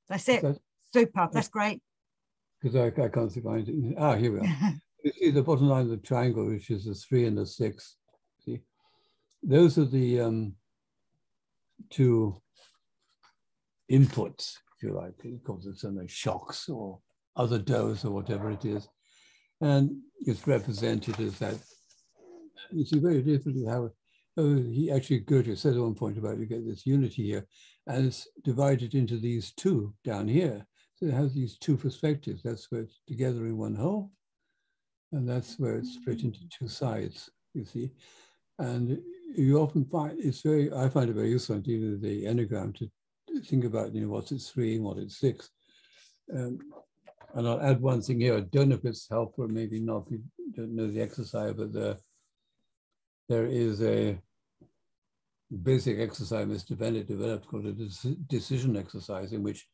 That's it. Super. That's great. Because I can't see behind it. Ah, here we are. You see the bottom line of the triangle, which is the 3 and the 6. See, those are the two inputs, if you like. It calls it some shocks or other dose or whatever it is. And it's represented as that. You see very differently how he actually Goethe said at one point about you get this unity here, and it's divided into these two down here. So it has these two perspectives. That's where it's together in one whole, and that's where it's split into two sides, you see. And you often find it's very, I find it very useful in dealing with the Enneagram to think about, you know, what's its 3 and what it's 6. And I'll add one thing here. I don't know if it's helpful, or maybe not, if you don't know the exercise, but there is a basic exercise Mr. Bennett developed called a decision exercise, in which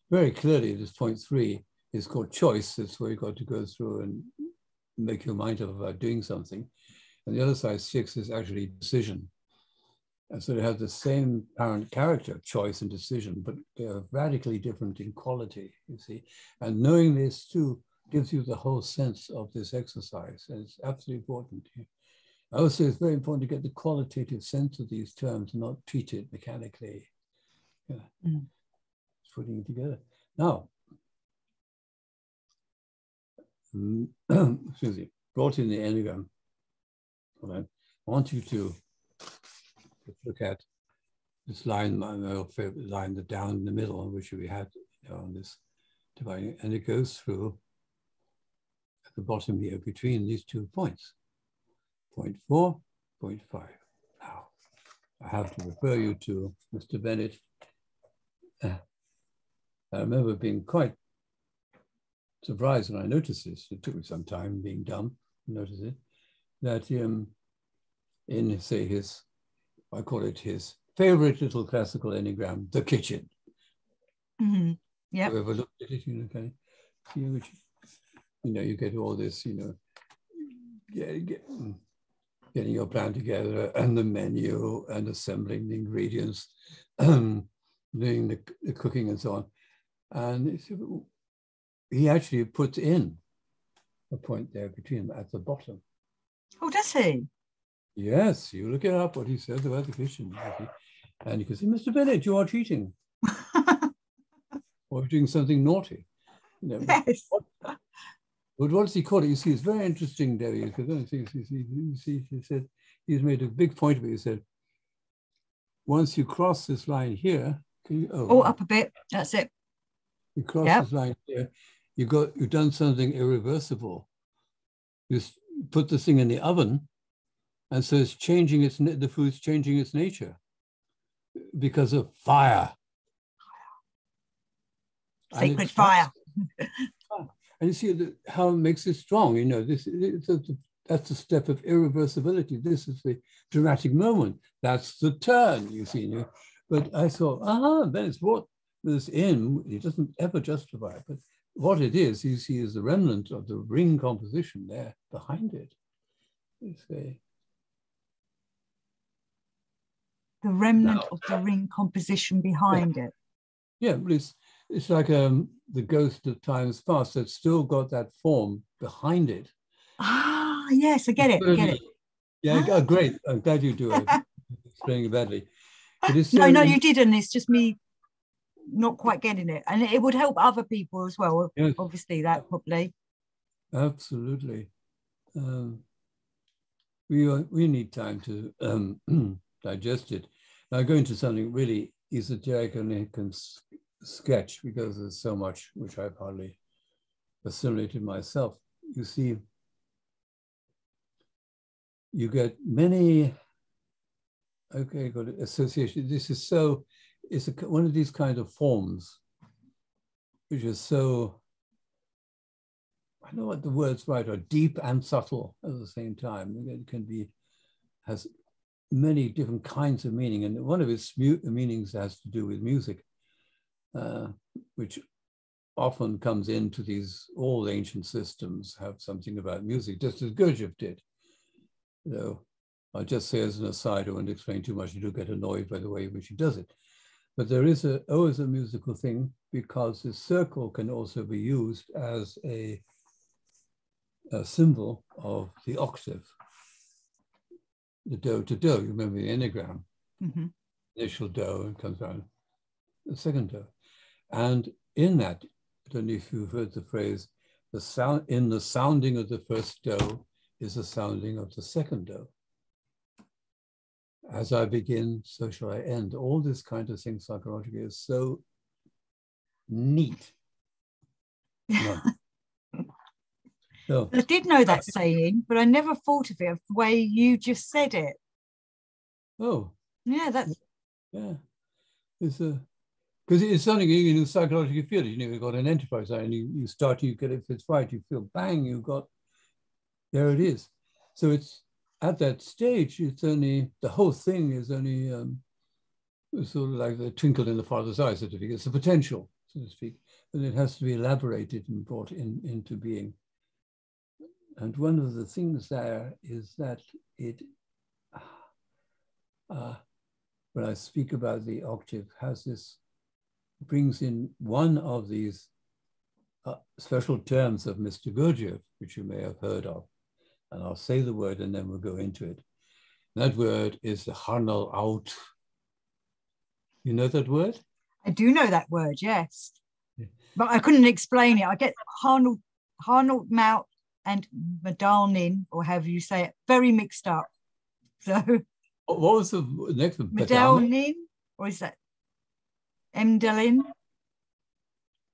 very clearly this point 3 is called choice. It's where you've got to go through and make your mind up about doing something. And the other side, 6, is actually decision. And so they have the same apparent character, choice and decision, but they are radically different in quality, you see. And knowing this too gives you the whole sense of this exercise. And it's absolutely important. Also, it's very important to get the qualitative sense of these terms and not treat it mechanically. Yeah. Putting it together. Now, excuse me, brought in the Enneagram. I want you to look at this line, my favorite line, the down in the middle, which we had on this dividing, and it goes through at the bottom here between these 2 points, point 4, point 5. Now, I have to refer you to Mr. Bennett. I remember being quite surprised when I noticed this. It took me some time being dumb to notice it, that in, say, his, I call it his favorite little classical Enneagram, the kitchen. Mm-hmm. Yeah. You ever looked at it, you know, kind of, you get all this, getting your plan together and the menu and assembling the ingredients, doing the cooking and so on. And he actually puts in a point there between them at the bottom. Oh, does he? Yes, you look it up, what he says about the kitchen. And you can say, Mr. Bennett, you are cheating. Or doing something naughty. Yes. But what does he call it? You see, it's very interesting, Debbie, because you see, he said, he's made a big point of it. He said, once you cross this line here, up a bit, that's it. You cross this line here, you've done something irreversible. You put the thing in the oven, and so it's changing the food's changing its nature because of fire. Sacred fire. And you see how it makes it strong. That's the step of irreversibility. This is the dramatic moment. That's the turn, you see. But I thought, then it's brought this in. He doesn't ever justify it. But what it is, you see, is the remnant of the ring composition there behind it. The remnant of the ring composition behind it. Yeah, but it's like the ghost of times past that's still got that form behind it. Ah, yes, I get it. Yeah, great. I'm glad you do it. Explaining it badly. But it's no, you didn't. It's just me not quite getting it. And it would help other people as well. Yes. Obviously, that probably. Absolutely. We need time to digest it. Now, go into something really esoteric and I can sketch because there's so much which I've hardly assimilated myself. You see, you get many, got association. This is so, it's one of these kind of forms which is so, I don't know what the words right are, deep and subtle at the same time. It can be, has many different kinds of meaning. And one of its meanings has to do with music, which often comes into these, all ancient systems have something about music, just as Gurdjieff did. I'll just say as an aside, I won't explain too much, you do get annoyed by the way in which he does it. But there is always a musical thing because the circle can also be used as a symbol of the octave. The do to do, you remember the Enneagram, initial do, and comes around the second do. And in that, I don't know if you've heard the phrase, the sound in the sounding of the first do is the sounding of the second do. As I begin, so shall I end. All this kind of thing psychologically is so neat. No. So, I did know that saying, but I never thought of it of the way you just said it. Oh. Yeah, that's... Yeah. It's because it's something you can psychologically feel it. You've got an enterprise and you start, you get it, if it's right, you feel bang, you've got, there it is. So it's at that stage, it's only, the whole thing is only sort of like the twinkle in the father's eye, so to speak. It's the potential, so to speak, and it has to be elaborated and brought into being. And one of the things there is that it, when I speak about the octave, has this, brings in one of these special terms of Mr. Gurdjieff, which you may have heard of, And I'll say the word and then we'll go into it. That word is the harnell out. You know that word? I do know that word, yes. Yeah. But I couldn't explain it. I get harnell mount and medalnin, or however you say it, very mixed up. So What was the next one? medalnin, or is that emdelin?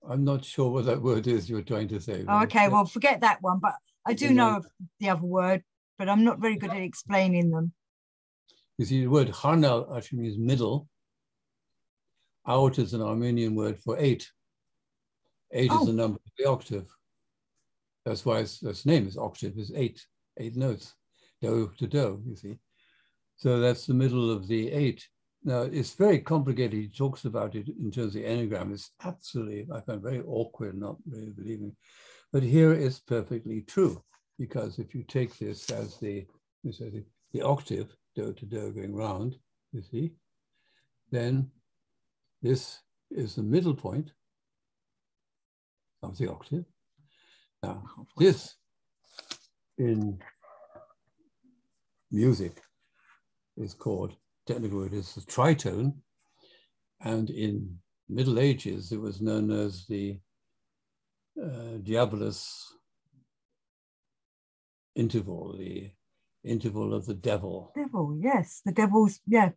I'm not sure what that word is you're trying to say. Oh, okay, well, forget that one. But I do know of the other word, but I'm not very good at explaining them. You see, the word harnell actually means middle. Out is an Armenian word for 8. 8 is the number of the octave. That's why its name is octave, is 8. 8 notes, do to do, you see. So that's the middle of the 8. Now, it's very complicated. He talks about it in terms of the Enneagram. It's absolutely, I find, very awkward, not really believing. But here it's perfectly true, because if you take this as the octave, do to do going round, you see, then this is the middle point of the octave. Now, this in music is called, technical word is the tritone, and in Middle Ages it was known as the diabolus interval, the interval of the devil. Devil, yes, the devil's, yeah,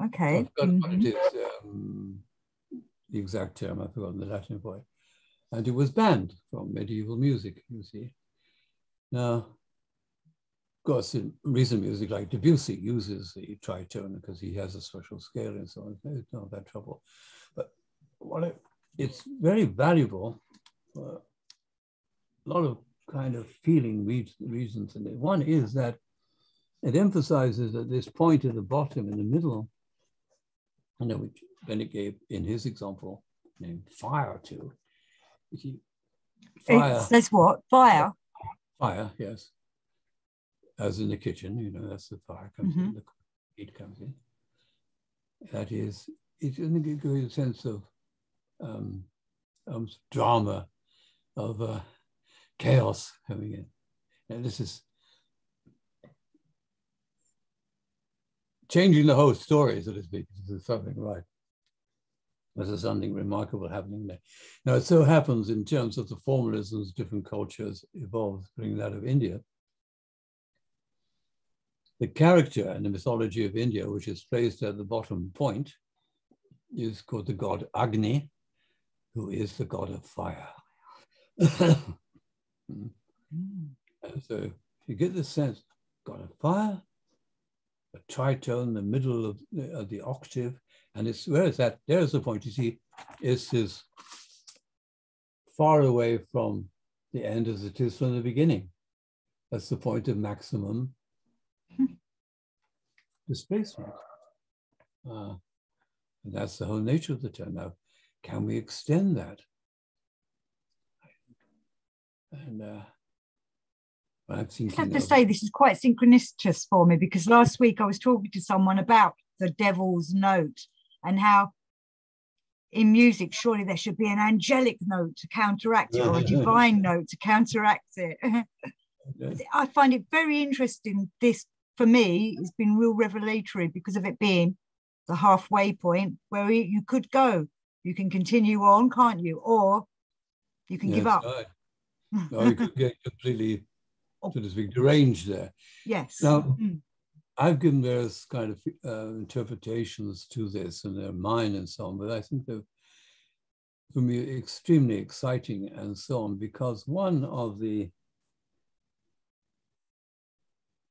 okay. I've forgotten what it is, the exact term, I've forgotten the Latin for it. And it was banned from medieval music, you see. Now, of course, in recent music like Debussy uses the tritone because he has a special scale and so on. It's not that trouble. But it's very valuable for a lot of kind of feeling reasons in it. One is that it emphasizes at this point at the bottom in the middle, and which Bennett gave in his example, named fire to. Fire. It says what? Fire? Fire, yes. As in the kitchen, you know, that's the fire comes in, the heat comes in. That is, it doesn't give you a sense of drama, of chaos coming in. And this is changing the whole story, so to speak. This is something right. There's something remarkable happening there. Now, it so happens in terms of the formalisms different cultures evolved, bringing that of India. The character and the mythology of India, which is placed at the bottom point, is called the god Agni, who is the god of fire. And so you get the sense, god of fire, a tritone, the middle of the octave, and it's, where is that? There's the point, you see, it's as far away from the end as it is from the beginning. That's the point of maximum displacement. And that's the whole nature of the term. Now, can we extend that? And I'm thinking, I have to say this is quite synchronicious for me, because last week I was talking to someone about the devil's note and how in music surely there should be an angelic note to counteract it, or a divine note to counteract it. I find it very interesting. This, for me, has been real revelatory because of it being the halfway point where you could go. You can continue on, can't you? Or you can give up. Right. No, you could get completely, so to speak, deranged there. Yes. Now, I've given various kind of interpretations to this, and they're mine and so on, but I think they're, for me, extremely exciting and so on, because one of the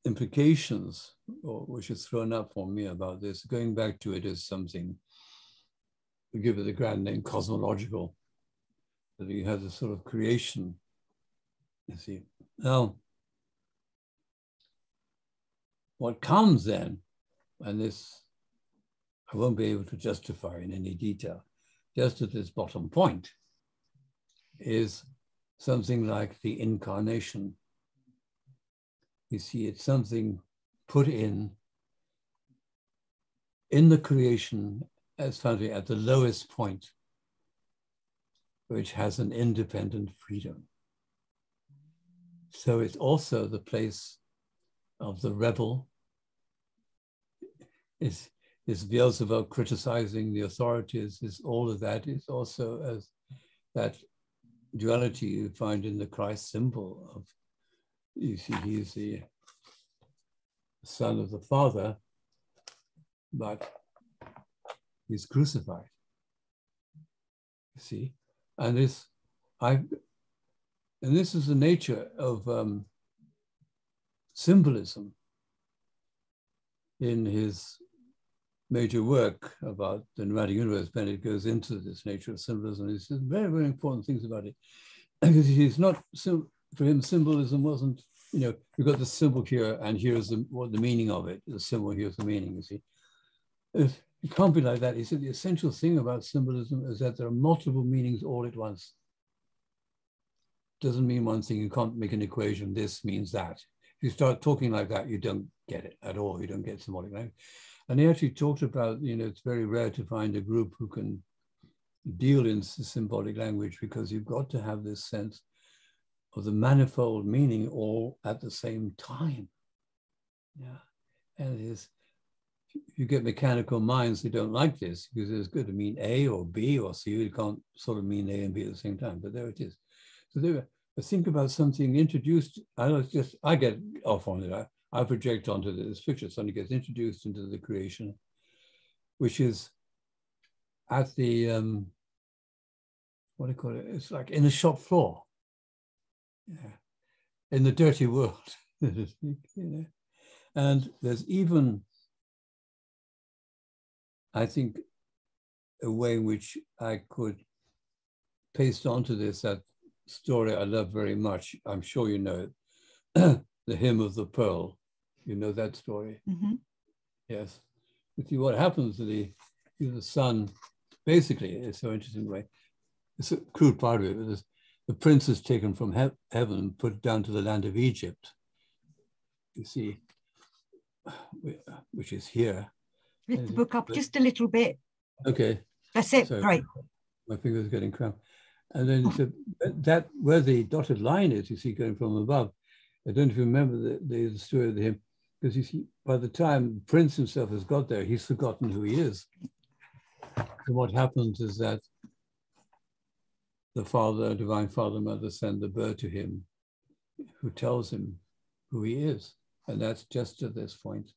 implications, which is thrown up for me about this, going back to it as something, we give it the grand name cosmological, that you have this sort of creation, you see. Now, what comes then, and this I won't be able to justify in any detail, just at this bottom point, is something like the incarnation. You see, it's something put in the creation as found at the lowest point, which has an independent freedom. So it's also the place of the rebel. Is Beelzebub criticizing the authorities? Is all of that is also as that duality you find in the Christ symbol of, you see, he's the son of the Father, but he's crucified. You see, and this is the nature of symbolism in his major work about the pneumatic universe. Bennett goes into this nature of symbolism. He says very, very important things about it. Because he's not, for him, symbolism wasn't, you know, we've got the symbol here and here's what the meaning of it. The symbol, here's the meaning, you see. It can't be like that. He said the essential thing about symbolism is that there are multiple meanings all at once. Doesn't mean one thing. You can't make an equation, this means that. If you start talking like that, you don't get it at all. You don't get symbolic language. And he actually talked about, you know, it's very rare to find a group who can deal in symbolic language, because you've got to have this sense of the manifold meaning all at the same time. Yeah. And it is, you get mechanical minds who don't like this, because it's good to mean A or B or C. You can't sort of mean A and B at the same time, but there it is. So there, think about something introduced. I get off on it. I project onto this picture. Something gets introduced into the creation, which is at the, what do you call it? It's like in a shop floor, yeah, in the dirty world, you know. And there's even, I think, a way in which I could paste onto this that story I love very much. I'm sure you know it. The Hymn of the Pearl. You know that story? Mm-hmm. Yes. But see what happens to the son, basically, it's so interesting way. It's a crude part of it, but the prince is taken from heaven and put down to the land of Egypt. You see, which is here. Lift the book up just a little bit. Okay. That's it. So, great. My finger's getting cramped. And then it's that where the dotted line is, you see, going from above. I don't know if you remember the story of the hymn, because you see, by the time the prince himself has got there, he's forgotten who he is. And what happens is that the Father, Divine Father, Mother send the bird to him, who tells him who he is. And that's just at this point.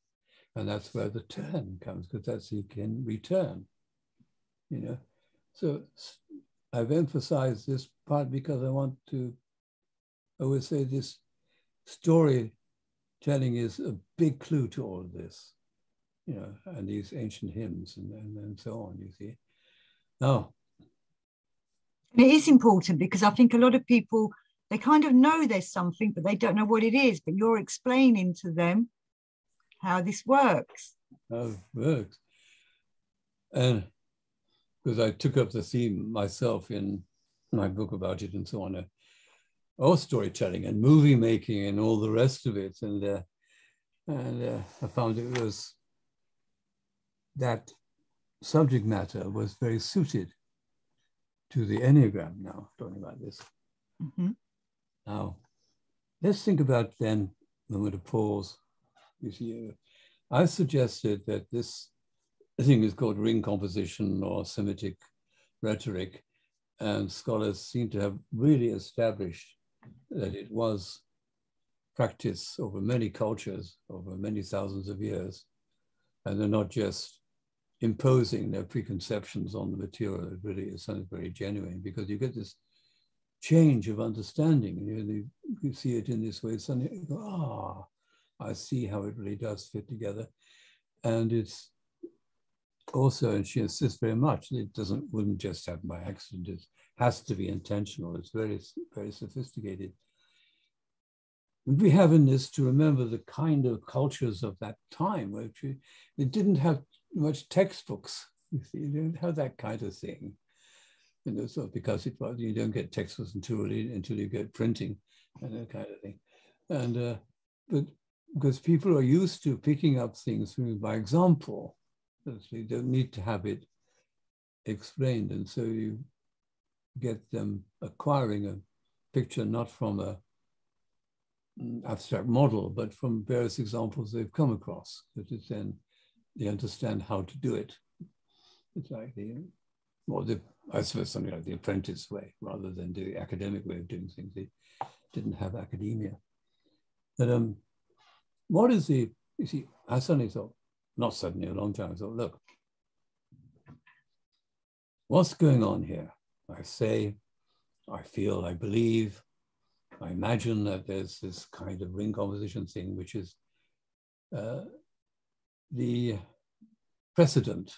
And that's where the turn comes, because that's he can return, you know. So I've emphasized this part because I want to, I would say this storytelling is a big clue to all of this, you know, and these ancient hymns and so on, you see. Now, it is important because I think a lot of people, they kind of know there's something, but they don't know what it is, but you're explaining to them how this works. How it works. And because I took up the theme myself in my book about it and so on, all storytelling and movie making and all the rest of it. And I found it was, that subject matter was very suited to the Enneagram now, talking about this. Mm-hmm. Now, let's think about then, a moment of pause. You see, I suggested that this thing is called ring composition or Semitic rhetoric, and scholars seem to have really established that it was practiced over many cultures, over many thousands of years, and they're not just imposing their preconceptions on the material. It really is something very genuine, because you get this change of understanding. You see it in this way. Suddenly you go, I see how it really does fit together. And it's also, and she insists very much, it wouldn't just happen by accident. It has to be intentional. It's very, very sophisticated. And we have in this to remember the kind of cultures of that time, which they didn't have much textbooks. You see, you didn't have that kind of thing. You know, so because you don't get textbooks until you get printing and that kind of thing. And but because people are used to picking up things by example, so you don't need to have it explained, and so you get them acquiring a picture not from a abstract model, but from various examples they've come across, that is then they understand how to do it. It's like I suppose something like the apprentice way, rather than the academic way of doing things. They didn't have academia. But what is the, you see, I suddenly thought, not suddenly, a long time, I thought, look, what's going on here? I say, I feel, I believe, I imagine that there's this kind of ring composition thing, which is the precedent,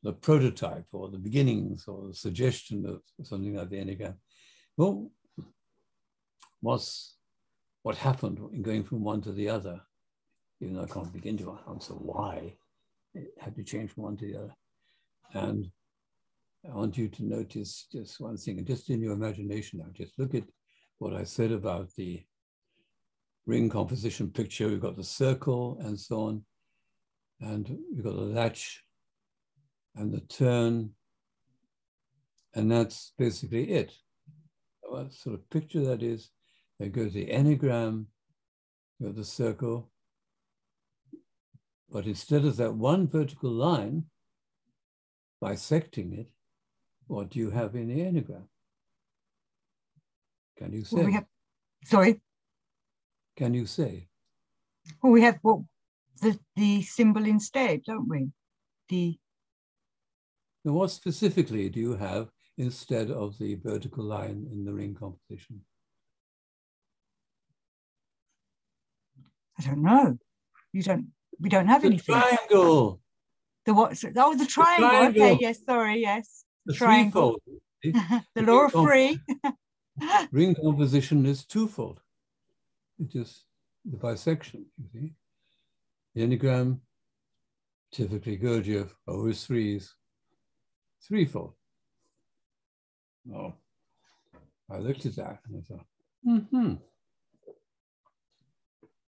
the prototype, or the beginnings, or the suggestion of something like the Enneagram. Well, what happened in going from one to the other? Even though I can't begin to answer why it had to change from one to the other. And I want you to notice just one thing, and just in your imagination now, just look at what I said about the ring composition picture. We've got the circle and so on, and we've got the latch and the turn, and that's basically it. What sort of picture that is? There goes the Enneagram, you have the circle, but instead of that one vertical line bisecting it, what do you have in the Enneagram? Can you say? Well, we have, sorry? Can you say? Well, we have the symbol instead, don't we? Now, what specifically do you have instead of the vertical line in the ring composition? I don't know. We don't have anything. Triangle. The what? Oh, the triangle. Okay, yes, sorry, yes. The triangle. Threefold. The law of three. Ring composition is twofold. It's just the bisection, you see. The Enneagram, typically Gurdjieff, always threes, threefold. Oh, I looked at that and I thought,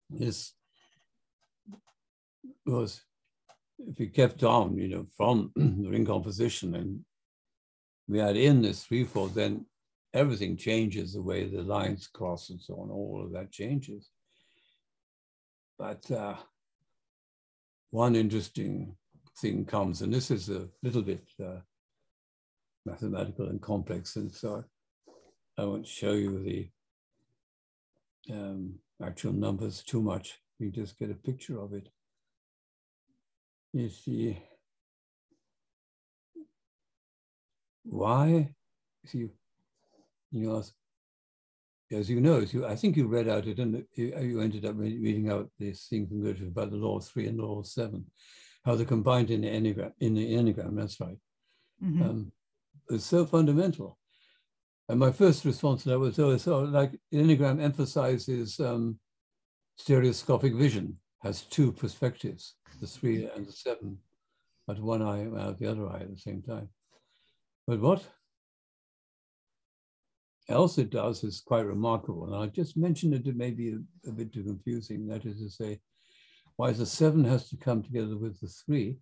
this was, if we kept on, you know, from the ring composition and we add in this threefold, then everything changes, the way the lines cross and so on, all of that changes. But one interesting thing comes, and this is a little bit mathematical and complex, and so I won't show you the actual numbers too much. You just get a picture of it. You see, why? See, you ask, as you know, I think you read out it, and you ended up reading out this thing from Gurdjieff about the law of three and the law of seven, how they're combined in the Enneagram. That's right. Mm-hmm. It's so fundamental. And my first response to that was, so like the Enneagram emphasizes stereoscopic vision, has two perspectives, the three and the seven, but one eye out the other eye at the same time. But what else it does is quite remarkable. And I just mentioned it may be a bit too confusing. That is to say, why the seven has to come together with the three,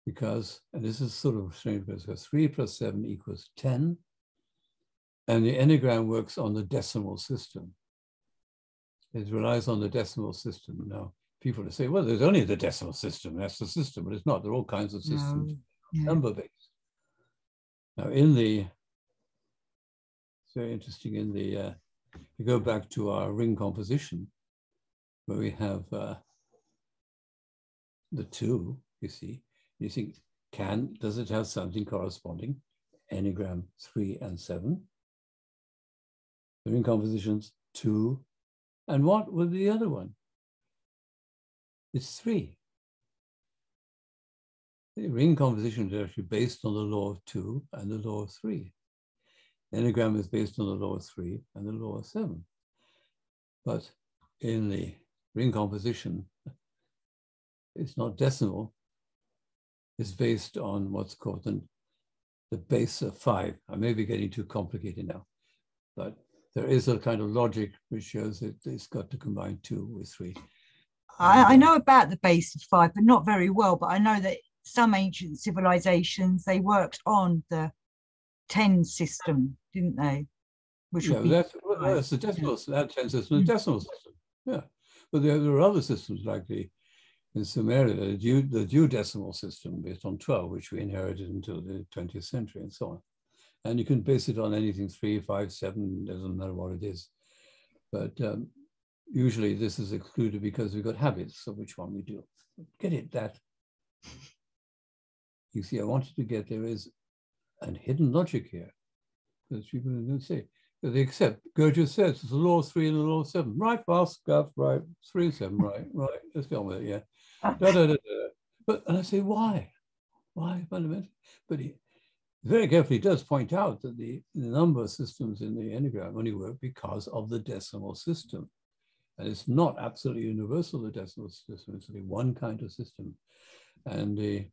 because, and this is sort of strange, because 3 plus 7 equals 10. And the Enneagram works on the decimal system. It relies on the decimal system. Now, people say, well, there's only the decimal system. That's the system, but it's not. There are all kinds of systems, number-based. Now, it's very interesting in the, you go back to our ring composition, where we have the 2, you see. You think, does it have something corresponding? Enneagram 3 and 7. The ring compositions 2. And what was the other one? It's 3. The ring composition is actually based on the law of 2 and the law of 3. Enneagram is based on the law of 3 and the law of 7. But in the ring composition, it's not decimal. It's based on what's called the base of 5. I may be getting too complicated now, but there is a kind of logic which shows that it's got to combine 2 with 3. I know about the base of 5, but not very well. But I know that some ancient civilizations, they worked on the 10 system, didn't they? Which would be that's the decimal, that 10 system, the decimal system. Yeah, but there are other systems like in Sumeria, the duodecimal system based on 12, which we inherited until the 20th century and so on. And you can base it on anything 3, 5, 7, doesn't matter what it is. But usually this is excluded because we've got habits of which one we do. Get it, that. You see, I wanted to get there is a hidden logic here. Because people don't say, they accept. Gurdjieff says it's the law of 3 and the law of 7. Right, fast, scuff, right, 3, 7, right, let's go on with it, yeah. Da, da, da, da. But, and I say, why? Why fundamentally? But he very carefully does point out that the number of systems in the Enneagram only work because of the decimal system. And it's not absolutely universal, the decimal system. It's only one kind of system. And the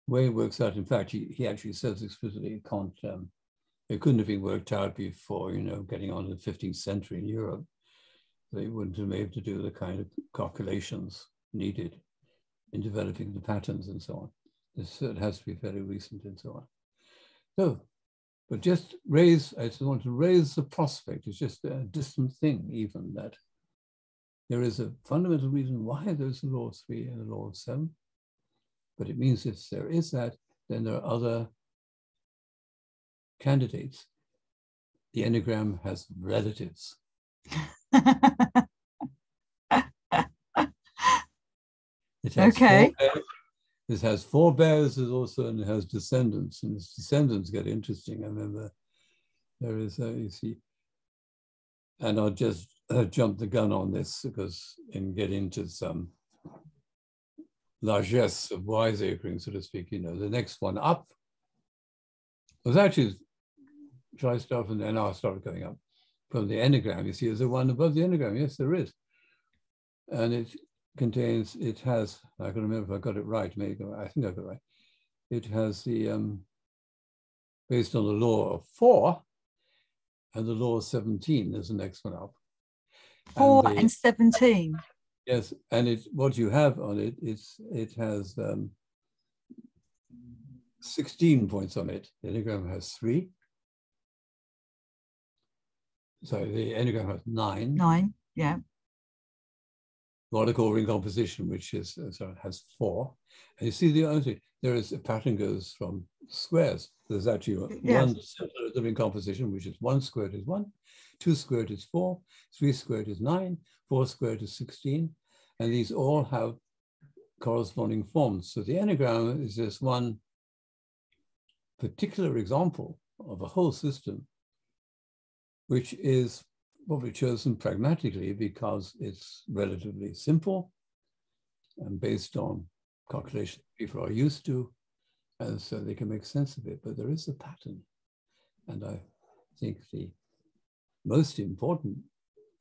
way it works out, in fact, he actually says explicitly it couldn't have been worked out before, getting on in the 15th century in Europe. They wouldn't have been able to do the kind of calculations needed in developing the patterns and so on. It has to be fairly recent and so on. So, but I just want to raise the prospect. It's just a distant thing even that there is a fundamental reason why there's a law of 3 and a law of 7. But it means if there is that, then there are other candidates. The Enneagram has relatives. It has okay. It has forebears, and it has descendants, and its descendants get interesting. I remember there is, you see, and I'll just jump the gun on this and get into some largesse of wiseacring, so to speak. The next one up was actually, shall I start from there? No, I'll start going up from the Enneagram. You see, there's a one above the Enneagram. Yes, there is. And it has, I can remember if I got it right, maybe I think I got it right. It has the, based on the law of 4 and the law of 17, there's the next one up. 4 and 17. Yes, and what you have on it, it has 16 points on it. The Enneagram has 3. Sorry, the Enneagram has 9. 9, yeah. What I call ring composition, which has 4. And you see the other thing, a pattern goes from squares. There's actually one center of the ring composition, which is 1 squared is 1, 2 squared is 4, 3 squared is 9, 4 squared is 16. And these all have corresponding forms. So the Enneagram is just one particular example of a whole system, which is probably chosen pragmatically because it's relatively simple and based on calculations people are used to, and so they can make sense of it. But there is a pattern. And I think the most important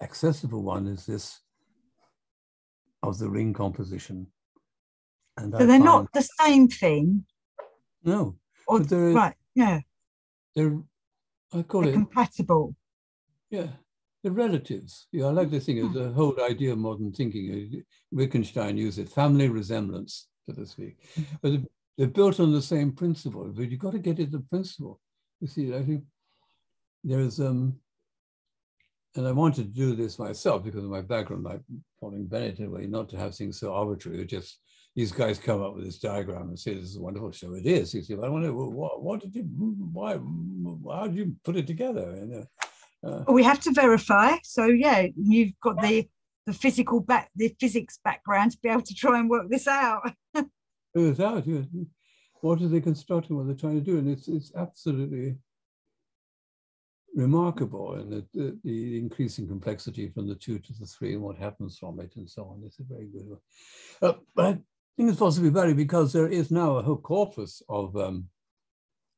accessible one is this of the ring composition. And so they're not the same thing? No. Or, right, yeah. I call it compatible. Yeah, the relatives. I like the thing of the whole idea of modern thinking. Wittgenstein used it, family resemblance, so to speak. But they're built on the same principle, but you've got to get at the principle. You see, I think there's, and I wanted to do this myself because of my background, like following Bennett in a way, not to have things so arbitrary. Just these guys come up with this diagram and say, this is wonderful. So it is. You see, I wonder, what did you, why, how did you put it together? We have to verify. So yeah, you've got the physics background to be able to try and work this out. Without you, what are they constructing? What they're trying to do, and it's absolutely remarkable, and the increasing complexity from the 2 to the 3 and what happens from it, and so on. It's a very good one. But I think it's possibly better because there is now a whole corpus of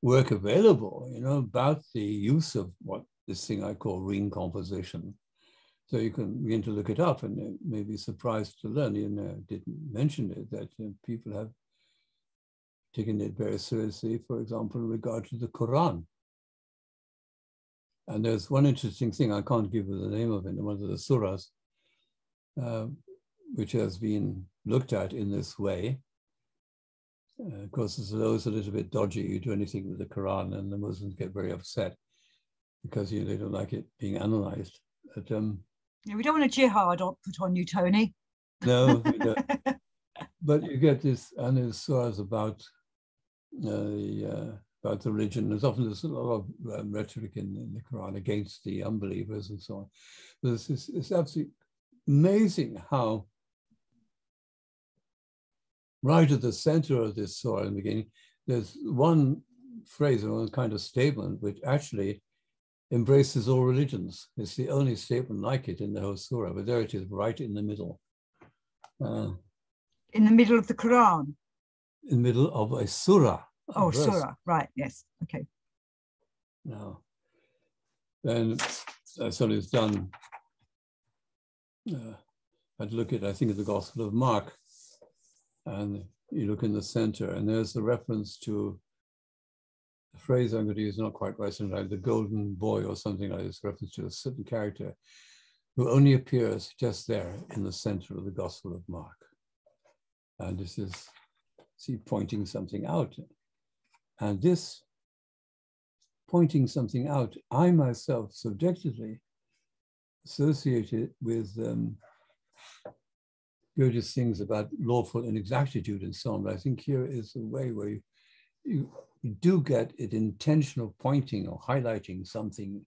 work available, about the use of this thing I call ring composition. So you can begin to look it up, and you may be surprised to learn, didn't mention it, that people have taken it very seriously, for example, in regard to the Quran. And there's one interesting thing, I can't give you the name of it, one of the surahs, which has been looked at in this way. Of course, it's always a little bit dodgy. You do anything with the Quran and the Muslims get very upset because they don't like it being analyzed. But Yeah, we don't want a jihad put on you, Tony. No, we don't. But you get this surahs about religion. There's a lot of rhetoric in the Quran against the unbelievers and so on. But it's absolutely amazing how right at the center of this surah in the beginning, there's one phrase or one kind of statement which actually embraces all religions. It's the only statement like it in the whole surah, but there it is, right in the middle. In the middle of the Quran? In the middle of a surah. Oh, surah, right, yes, okay. Now, then somebody's done, I'd look at, I think, at the Gospel of Mark, and you look in the center, and there's the reference to the phrase I'm going to use, not quite right, something like the golden boy or something like this, reference to a certain character who only appears just there in the center of the Gospel of Mark. And this is, see, pointing something out. And this pointing something out, I myself subjectively associated with various things about lawful inexactitude and so on. But I think here is a way where you do get it intentional pointing or highlighting something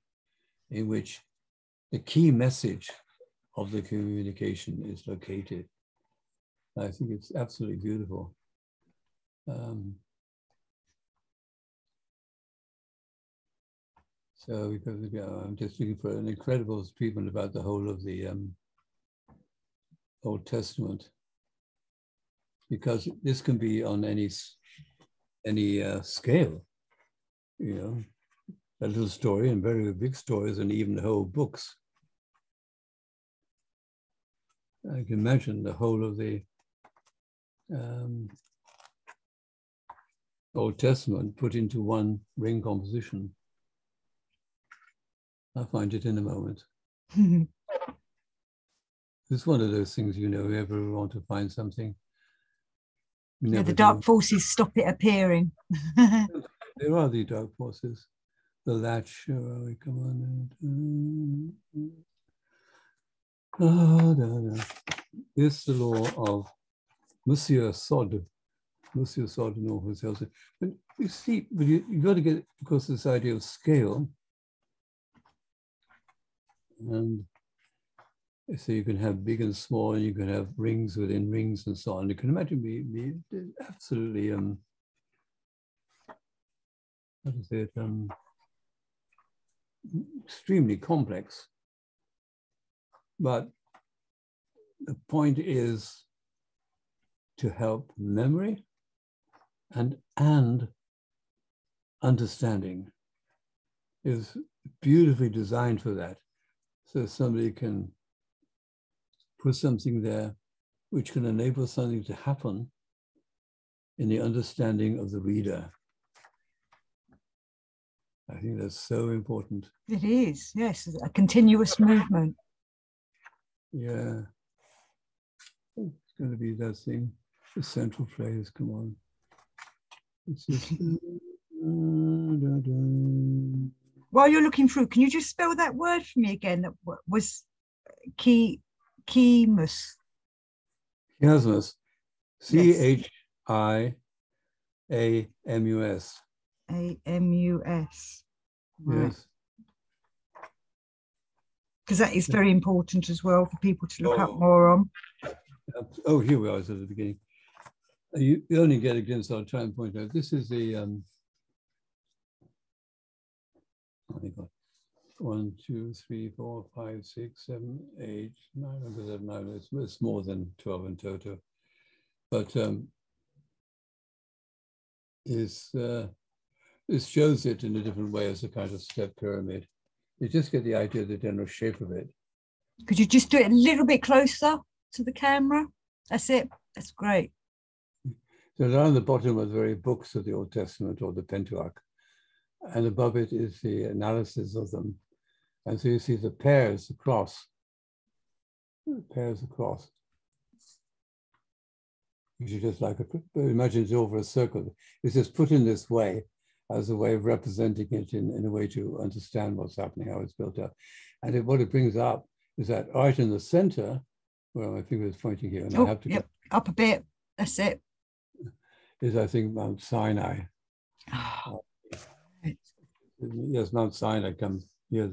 in which the key message of the communication is located. I think it's absolutely beautiful. So because I'm just looking for an incredible treatment about the whole of the Old Testament, because this can be on any scale, you know, a little story and very big stories and even whole books. I can imagine the whole of the Old Testament put into one ring composition. I'll find it in a moment. It's one of those things, you know, you ever want to find something. Yeah, the dark forces stop it appearing. There are the dark forces. The latch, come on. This is the law of Monsieur Sod. Monsieur Sod, no, who tells it. But you see, but you got to get, of course, this idea of scale. And so you can have big and small, and you can have rings within rings and so on. You can imagine me absolutely, how to say it, extremely complex. But the point is to help memory and understanding. Is beautifully designed for that. So somebody can put something there which can enable something to happen in the understanding of the reader. I think that's so important. It is, yes, a continuous movement. Yeah. It's going to be that thing, the central phrase, come on. It's just, While you're looking through, can you just spell that word for me again? That was Chiasmus. Chiasmus. C-H-I-A-M-U-S. A-M-U-S. Right. Yes. Because that is very important as well for people to look up more on. Oh, here we are at the beginning. You only get against, I'll try and point out. This is the, oh my God. 1, 2, 3, 4, 5, 6, 7, 8, 9. It's more than 12 in total. But this shows it in a different way as a kind of step pyramid. You just get the idea of the general shape of it. Could you just do it a little bit closer to the camera? That's it. That's great. So down the bottom are the very books of the Old Testament or the Pentateuch. And above it is the analysis of them. And so you see the pairs across. You should just like, imagine it's over a circle. It's just put in this way as a way of representing it in a way to understand what's happening, how it's built up. And what it brings up is that right in the center, where my finger is pointing here, and I have to go up a bit. That's it. Is, I think, Mount Sinai. Oh, right. Yes, Mount Sinai comes near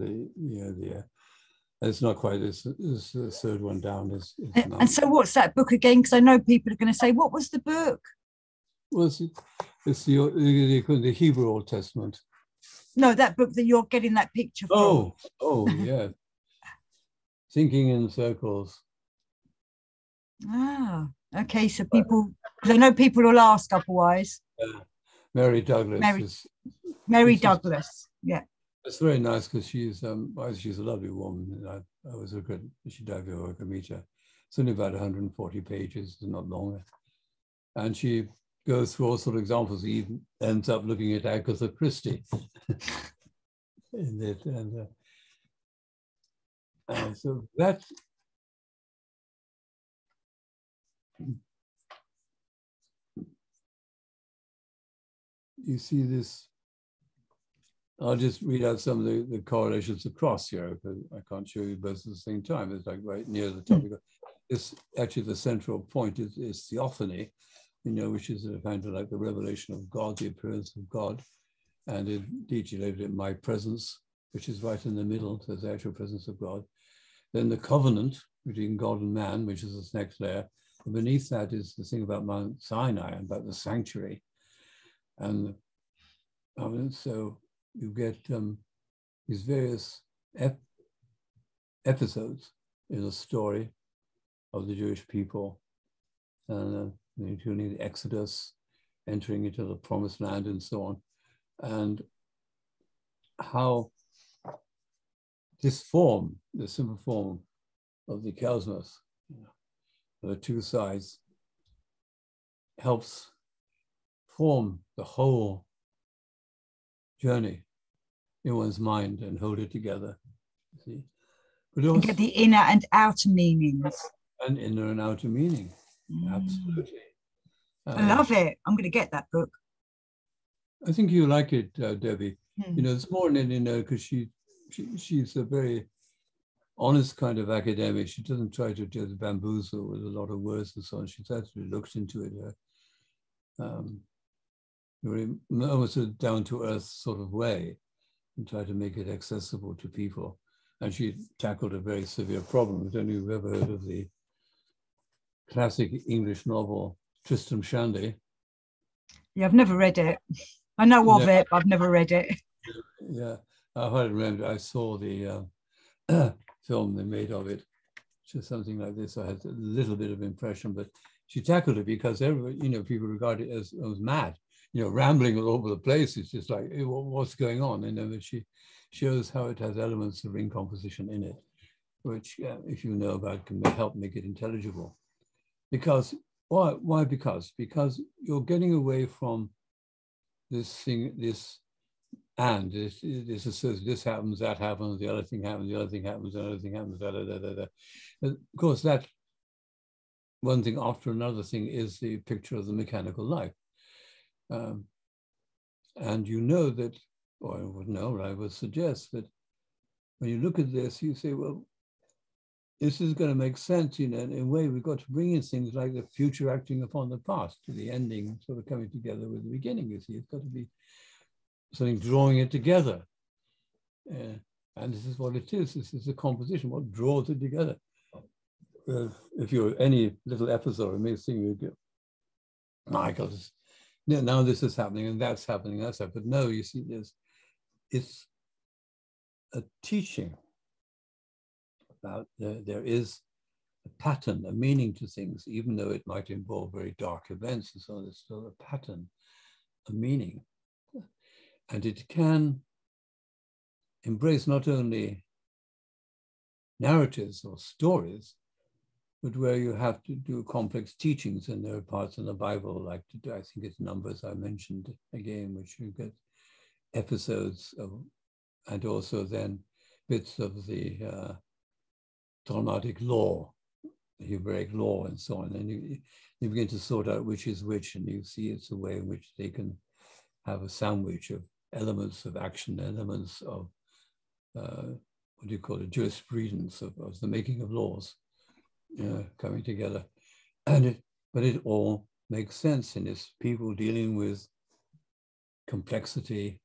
it's not quite, it's the third one down. And so what's that book again? Because I know people are going to say, what was the book? Well, it's the Hebrew Old Testament. No, that book that you're getting that picture from. Oh, yeah. Thinking in Circles. Ah, okay. So people, because I know people will ask otherwise. Mary Douglas. Mary Douglas, yeah. It's very nice because she's a lovely woman. I was she died before I could meet her. It's only about 140 pages, not longer. And she goes through all sort of examples. He even ends up looking at Agatha Christie. So that's you see this. I'll just read out some of the correlations across here, because I can't show you both at the same time. It's like right near the top. It's actually the central point is theophany, which is kind of like the revelation of God, the appearance of God. And indeed, you labeled it my presence, which is right in the middle. So the actual presence of God. Then the covenant between God and man, which is this next layer. And beneath that is the thing about Mount Sinai, about the sanctuary. And so you get these various episodes in the story of the Jewish people, including the Exodus, entering into the promised land and so on, and how this form, the simple form of the Chiasmus, the two sides, helps form the whole journey in one's mind and hold it together. See, but also get the inner and outer meanings. An inner and outer meaning, absolutely. I love it. I'm going to get that book. I think you like it, Debbie. It's more than because she's a very honest kind of academic. She doesn't try to just bamboozle with a lot of words and so on. She's actually looked into it. Very almost a down-to-earth sort of way, and try to make it accessible to people. And she tackled a very severe problem. I don't know if you've ever heard of the classic English novel Tristram Shandy. Yeah, I've never read it. I know of it, but I've never read it. Yeah, I hardly remember. I saw the film they made of it, which is something like this. I had a little bit of impression, but she tackled it because everybody, people regard it as mad. Rambling all over the place. It's just like, what's going on? And then she shows how it has elements of ring composition in it, which, if you know about, can help make it intelligible. Because, why? Because you're getting away from this thing, this happens, that happens, the other thing happens, the other thing happens, the other thing happens, Of course, that one thing after another thing is the picture of the mechanical life. And that, or I would know, I would suggest that when you look at this, you say, well, this is going to make sense, in a way. We've got to bring in things like the future acting upon the past, to the ending sort of coming together with the beginning, you see. It's got to be something drawing it together. And this is what it is. This is a composition, what draws it together. If you're any little episode or amazing, you go, my God, now this is happening and that's happening, that's happening. But no, you see, it's a teaching about there is a pattern, a meaning to things, even though it might involve very dark events and so on. There's still a pattern, a meaning. And it can embrace not only narratives or stories, but where you have to do complex teachings. And there are parts in the Bible, like I think it's Numbers I mentioned again, which you get episodes of, and also then bits of the Talmudic law, the Hebraic law, and so on. And you begin to sort out which is which, and you see it's a way in which they can have a sandwich of elements of action, elements of what do you call it, jurisprudence of the making of laws coming together. But it all makes sense, and it's people dealing with complexity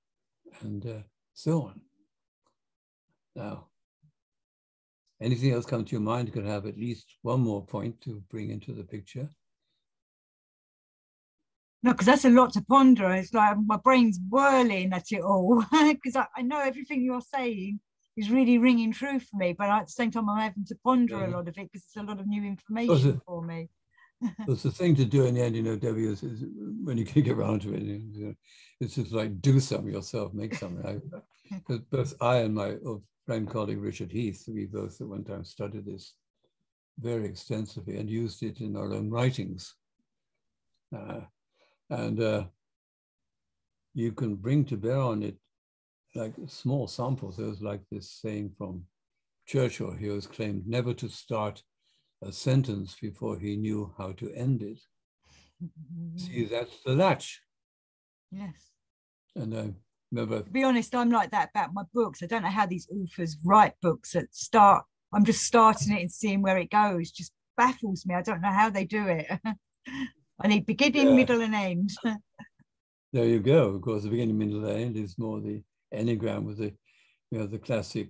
and so on. Now, anything else come to your mind? You could have at least one more point to bring into the picture. No, because that's a lot to ponder. It's like my brain's whirling at it all, because I know everything you're saying is really ringing true for me, but at the same time I'm having to ponder a lot of it because it's a lot of new information for me. It's the thing to do in the end, you know, Debbie, is when you can get around to it, you know, it's just like do something yourself, make something. Both I and my old friend colleague Richard Heath, we both at one time studied this very extensively and used it in our own writings. You can bring to bear on it like small samples. There's like this saying from Churchill, he always claimed never to start a sentence before he knew how to end it. See, that's the latch. Yes. And I remember... To be honest, I'm like that about my books. I don't know how these authors write books that start, I'm just starting it and seeing where it goes. Just baffles me. I don't know how they do it. I need beginning, middle, and end. There you go. Of course, the beginning, middle, and end is more the Enneagram with the, you know, the classic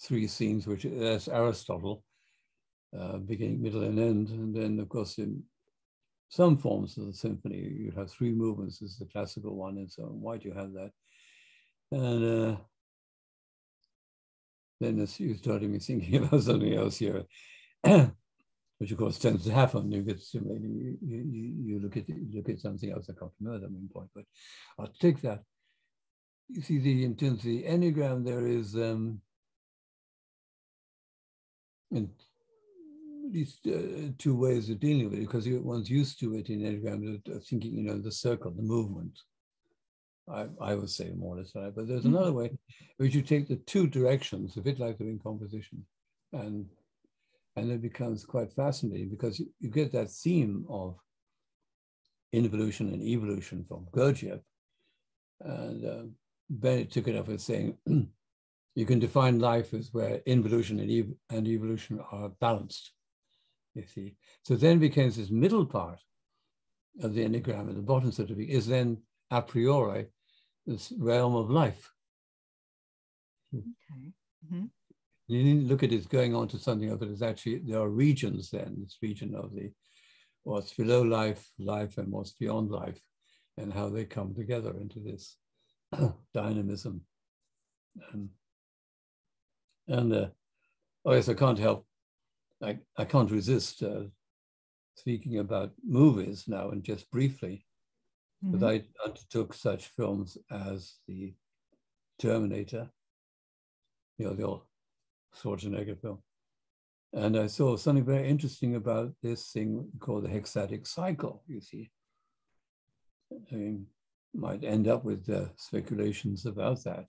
three scenes, which that's Aristotle, beginning, middle, and end. And then, of course, in some forms of the symphony, you have three movements. This is the classical one, and so on. Why do you have that? And then as you started me thinking about something else here, which of course tends to happen. You get stimulated, you look at something else. I can't remember that main point, but I'll take that. You see, in terms of the Enneagram, there is at least two ways of dealing with it, because one's used to it in Enneagram, thinking, you know, the circle, the movement. I would say more or less right, but there's another way which you take the two directions, a bit like doing composition, and it becomes quite fascinating because you get that theme of involution and evolution from Gurdjieff. And Bennett took it up as saying, you can define life as where involution and evolution are balanced, you see. So then becomes this middle part of the Enneagram at the bottom, so to speak, is then a priori this realm of life. Okay. Mm-hmm. You didn't look at it going on to something else, but it's actually, there are regions then, this region of the what's below life, and what's beyond life, and how they come together into this dynamism. Oh yes, I can't help, I can't resist speaking about movies now, and just briefly, but I undertook such films as the Terminator, you know, the old Schwarzenegger film. And I saw something very interesting about this thing called the hexatic cycle, you see. I mean, might end up with speculations about that.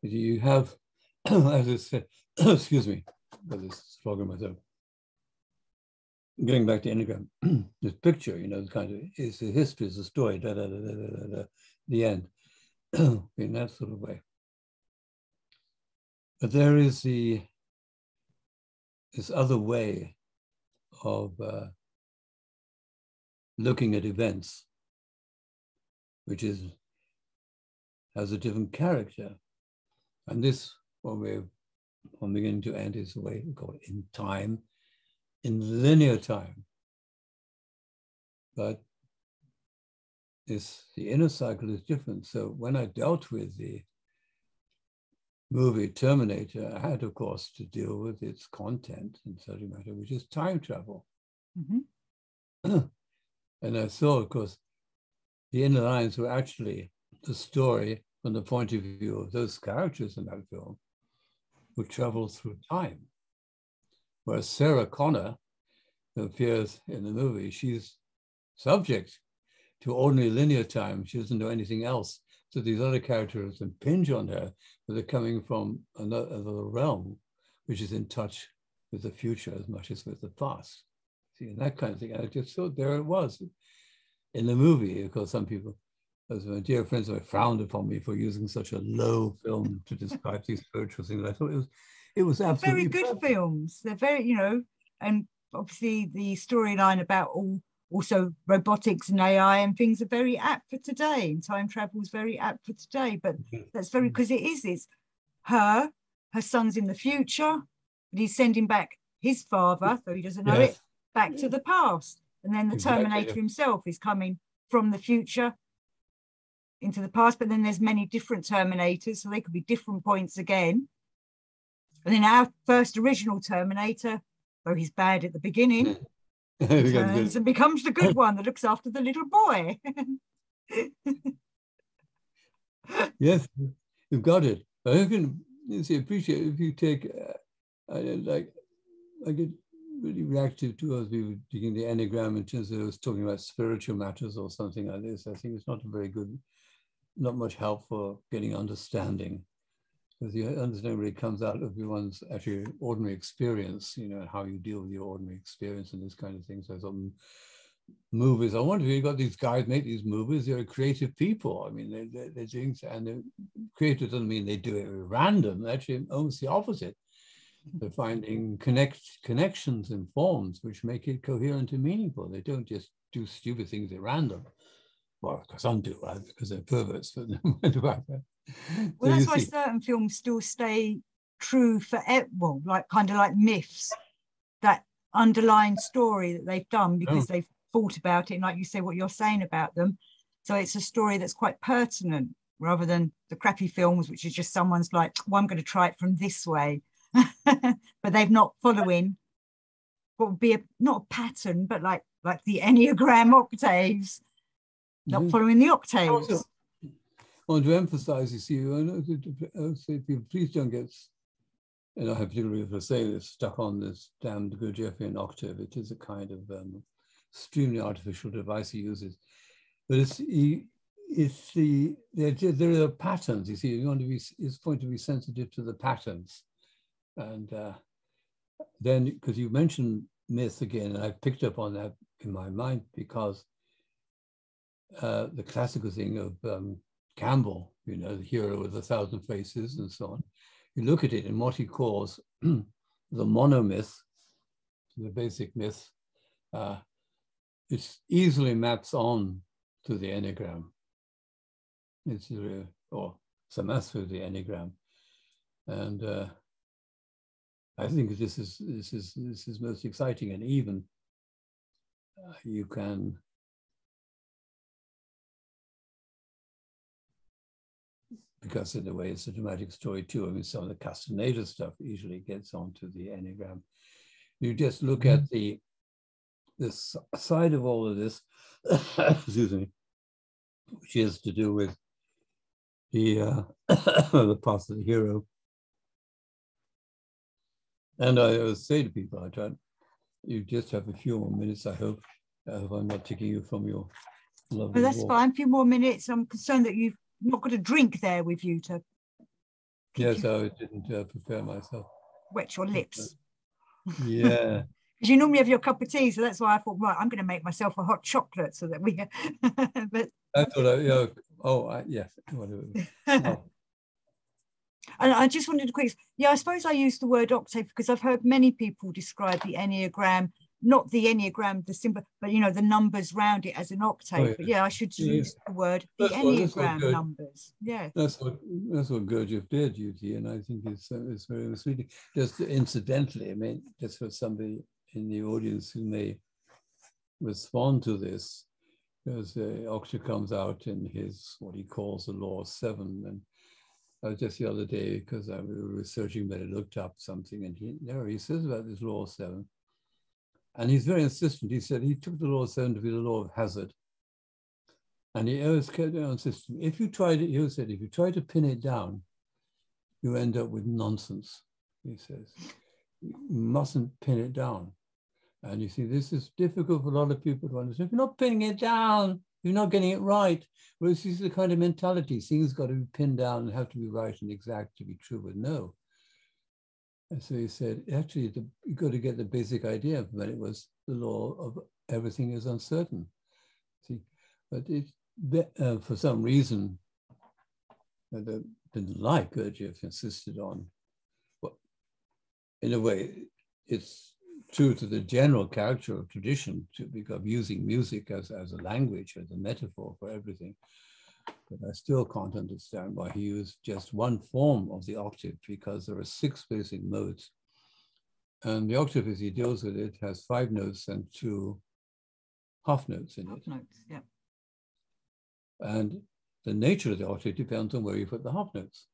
You have, as I said, excuse me, for this slogan myself. Going back to Enneagram, this picture, you know, kind of, it's a history, it's a story, the end, in that sort of way. But there is this other way of looking at events, which has a different character. And this, from beginning to end, is the way we call it in time, in linear time. But the inner cycle is different. So when I dealt with the movie Terminator, I had, of course, to deal with its content and subject matter, which is time travel. And I saw, of course, the inner lines were actually the story from the point of view of those characters in that film who travel through time. Whereas Sarah Connor, who appears in the movie, she's subject to ordinary linear time. She doesn't know anything else. So these other characters impinge on her, but they're coming from another realm, which is in touch with the future as much as with the past. See, and that kind of thing. I just thought there it was in the movie. Of course, some people as my dear friends have frowned upon me for using such a low film to describe these spiritual things. I thought it was absolutely very good perfect. films. They're very, and obviously the storyline about also robotics and AI and things are very apt for today. And time travel is very apt for today. But that's very, because it's her son's in the future, but he's sending back his father, though he doesn't know it, Yes, back to the past. And then the exactly. Terminator himself is coming from the future into the past, but then there's many different Terminators, so they could be different points again. And then our first original Terminator, though he's bad at the beginning, he turns and becomes the good one that looks after the little boy. Yes, you've got it. I can appreciate if you take, I get really reactive towards people taking the Enneagram in terms of it was talking about spiritual matters or something like this. I think it's not a very good, not much help for getting understanding, because the understanding really comes out of everyone's actually ordinary experience, how you deal with your ordinary experience and this kind of thing. So I thought movies, I wonder if you got these guys make these movies, they're creative people. I mean, they're doing, and they're creative doesn't mean they do it at random, actually almost the opposite. They're finding connections and forms which make it coherent and meaningful. They don't just do stupid things at random. Well, because some do, right? Because they're perverts, but about that. Well, that's why certain films still stay true for, well, like kind of like myths, that underlying story that they've done because they've thought about it, and like you say, what you're saying about them. So it's a story that's quite pertinent rather than the crappy films, which is just someone's like, well, I'm going to try it from this way. But they've not following what would be not a pattern, but like the Enneagram octaves, not following the octaves. Also, I want to emphasize, you see, I say people, please don't get, and I have particularly for saying this, stuck on this damned Gurdjieffian octave. It is a kind of extremely artificial device he uses, but there are patterns. You see, you want to be, it's point to be sensitive to the patterns. And then, because you mentioned myth again, and I picked up on that in my mind because the classical thing of Campbell, the hero with 1,000 faces and so on, you look at it in what he calls the monomyth, the basic myth, it easily maps on to the Enneagram. It's or some aspect of the Enneagram. And I think this is most exciting, and even you can because in a way it's a dramatic story too. I mean, some of the Castaneda stuff easily gets onto the Enneagram. You just look at this side of all of this, excuse me, which has to do with the the path of the hero. And I always say to people, you just have a few more minutes, I hope. I hope I'm not taking you from your lovely that's walk. fine, a few more minutes. I'm concerned that you've not got a drink there with you to Yes, I didn't prepare myself. Wet your lips. Yeah. Because you normally have your cup of tea, so that's why I thought, right, I'm going to make myself a hot chocolate so that we. But I thought, yes, whatever. Oh. And I just wanted to quick, I suppose I use the word octave because I've heard many people describe the Enneagram, not the Enneagram, the symbol, but the numbers round it as an octave. But I should use the word the Enneagram numbers. Yeah. That's what Gurdjieff did, Yuti, and I think it's very misleading. Just incidentally, I mean, just for somebody in the audience who may respond to this, because Octave comes out in his what he calls the Law of Seven, and just the other day, because I was researching, but I looked up something, and he says about this Law of Seven, and he's very insistent. He said he took the Law of Seven to be the law of hazard. And he always kept on insisting, if you try to pin it down, you end up with nonsense, he says. You mustn't pin it down. And you see, this is difficult for a lot of people to understand. If you're not pinning it down, you're not getting it right. Whereas this is the kind of mentality, things got to be pinned down and have to be right and exact to be true, but no. And so he said, actually, you've got to get the basic idea from it. It was the law of everything is uncertain. See, but for some reason, they didn't like Gurdjieff, insisted on, well, in a way, it's true to the general character of tradition to become using music as a language, as a metaphor for everything. But I still can't understand why he used just one form of the octave, because there are 6 basic modes. And the octave, as he deals with it, has 5 notes and 2 half notes in it. Half notes, yeah. And the nature of the octave depends on where you put the half notes.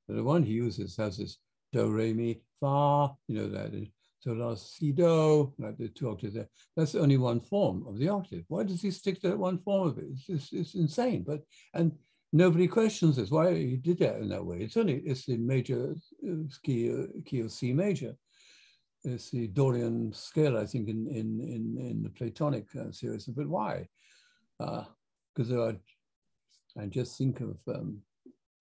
So the one he uses has this do, re, mi, fa, you know, that is so, la, si, do, like the 2 octaves there. That's only one form of the octave. Why does he stick to that one form of it? It's insane. And nobody questions this. Why he did that in that way? It's the major key of C major. It's the Dorian scale, I think, in the Platonic series. But why? Because there are, and just think of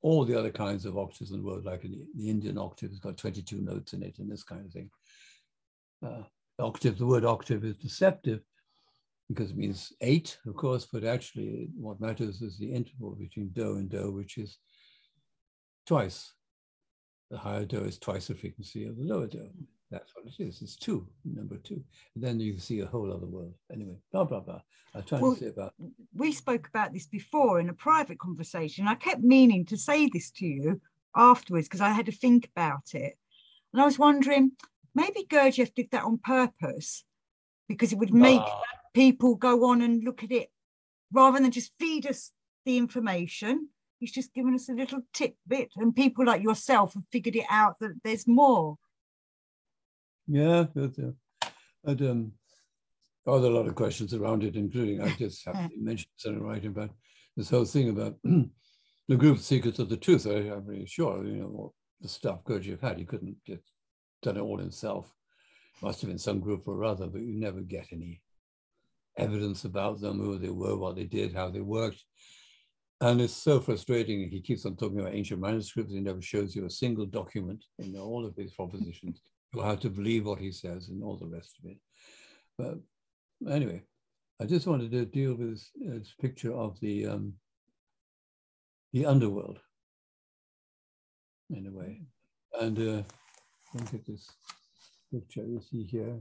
all the other kinds of octaves in the world, like the Indian octave has got 22 notes in it and this kind of thing. The word octave is deceptive because it means 8, of course, but actually what matters is the interval between do and do, which is twice. The higher do is twice the frequency of the lower do. That's what it is. It's 2, number 2. And then you can see a whole other world. Anyway, blah, blah, blah. I'm trying to say about... We spoke about this before in a private conversation. I kept meaning to say this to you afterwards because I had to think about it. And I was wondering, maybe Gurdjieff did that on purpose because it would make people go on and look at it rather than just feed us the information. He's just given us a little tidbit, and people like yourself have figured it out that there's more. Yeah, but there are a lot of questions around it, including I just have to mention something right about this whole thing about the group secrets of the truth. I'm really sure, you know, what the stuff Gurdjieff had, he couldn't get done it all himself. Must have been some group or other, but you never get any evidence about them, who they were, what they did, how they worked. And it's so frustrating. He keeps on talking about ancient manuscripts. He never shows you a single document in all of his propositions. You'll have to believe what he says and all the rest of it. But anyway, I just wanted to deal with this picture of the underworld, in a way. And look at this picture you see here.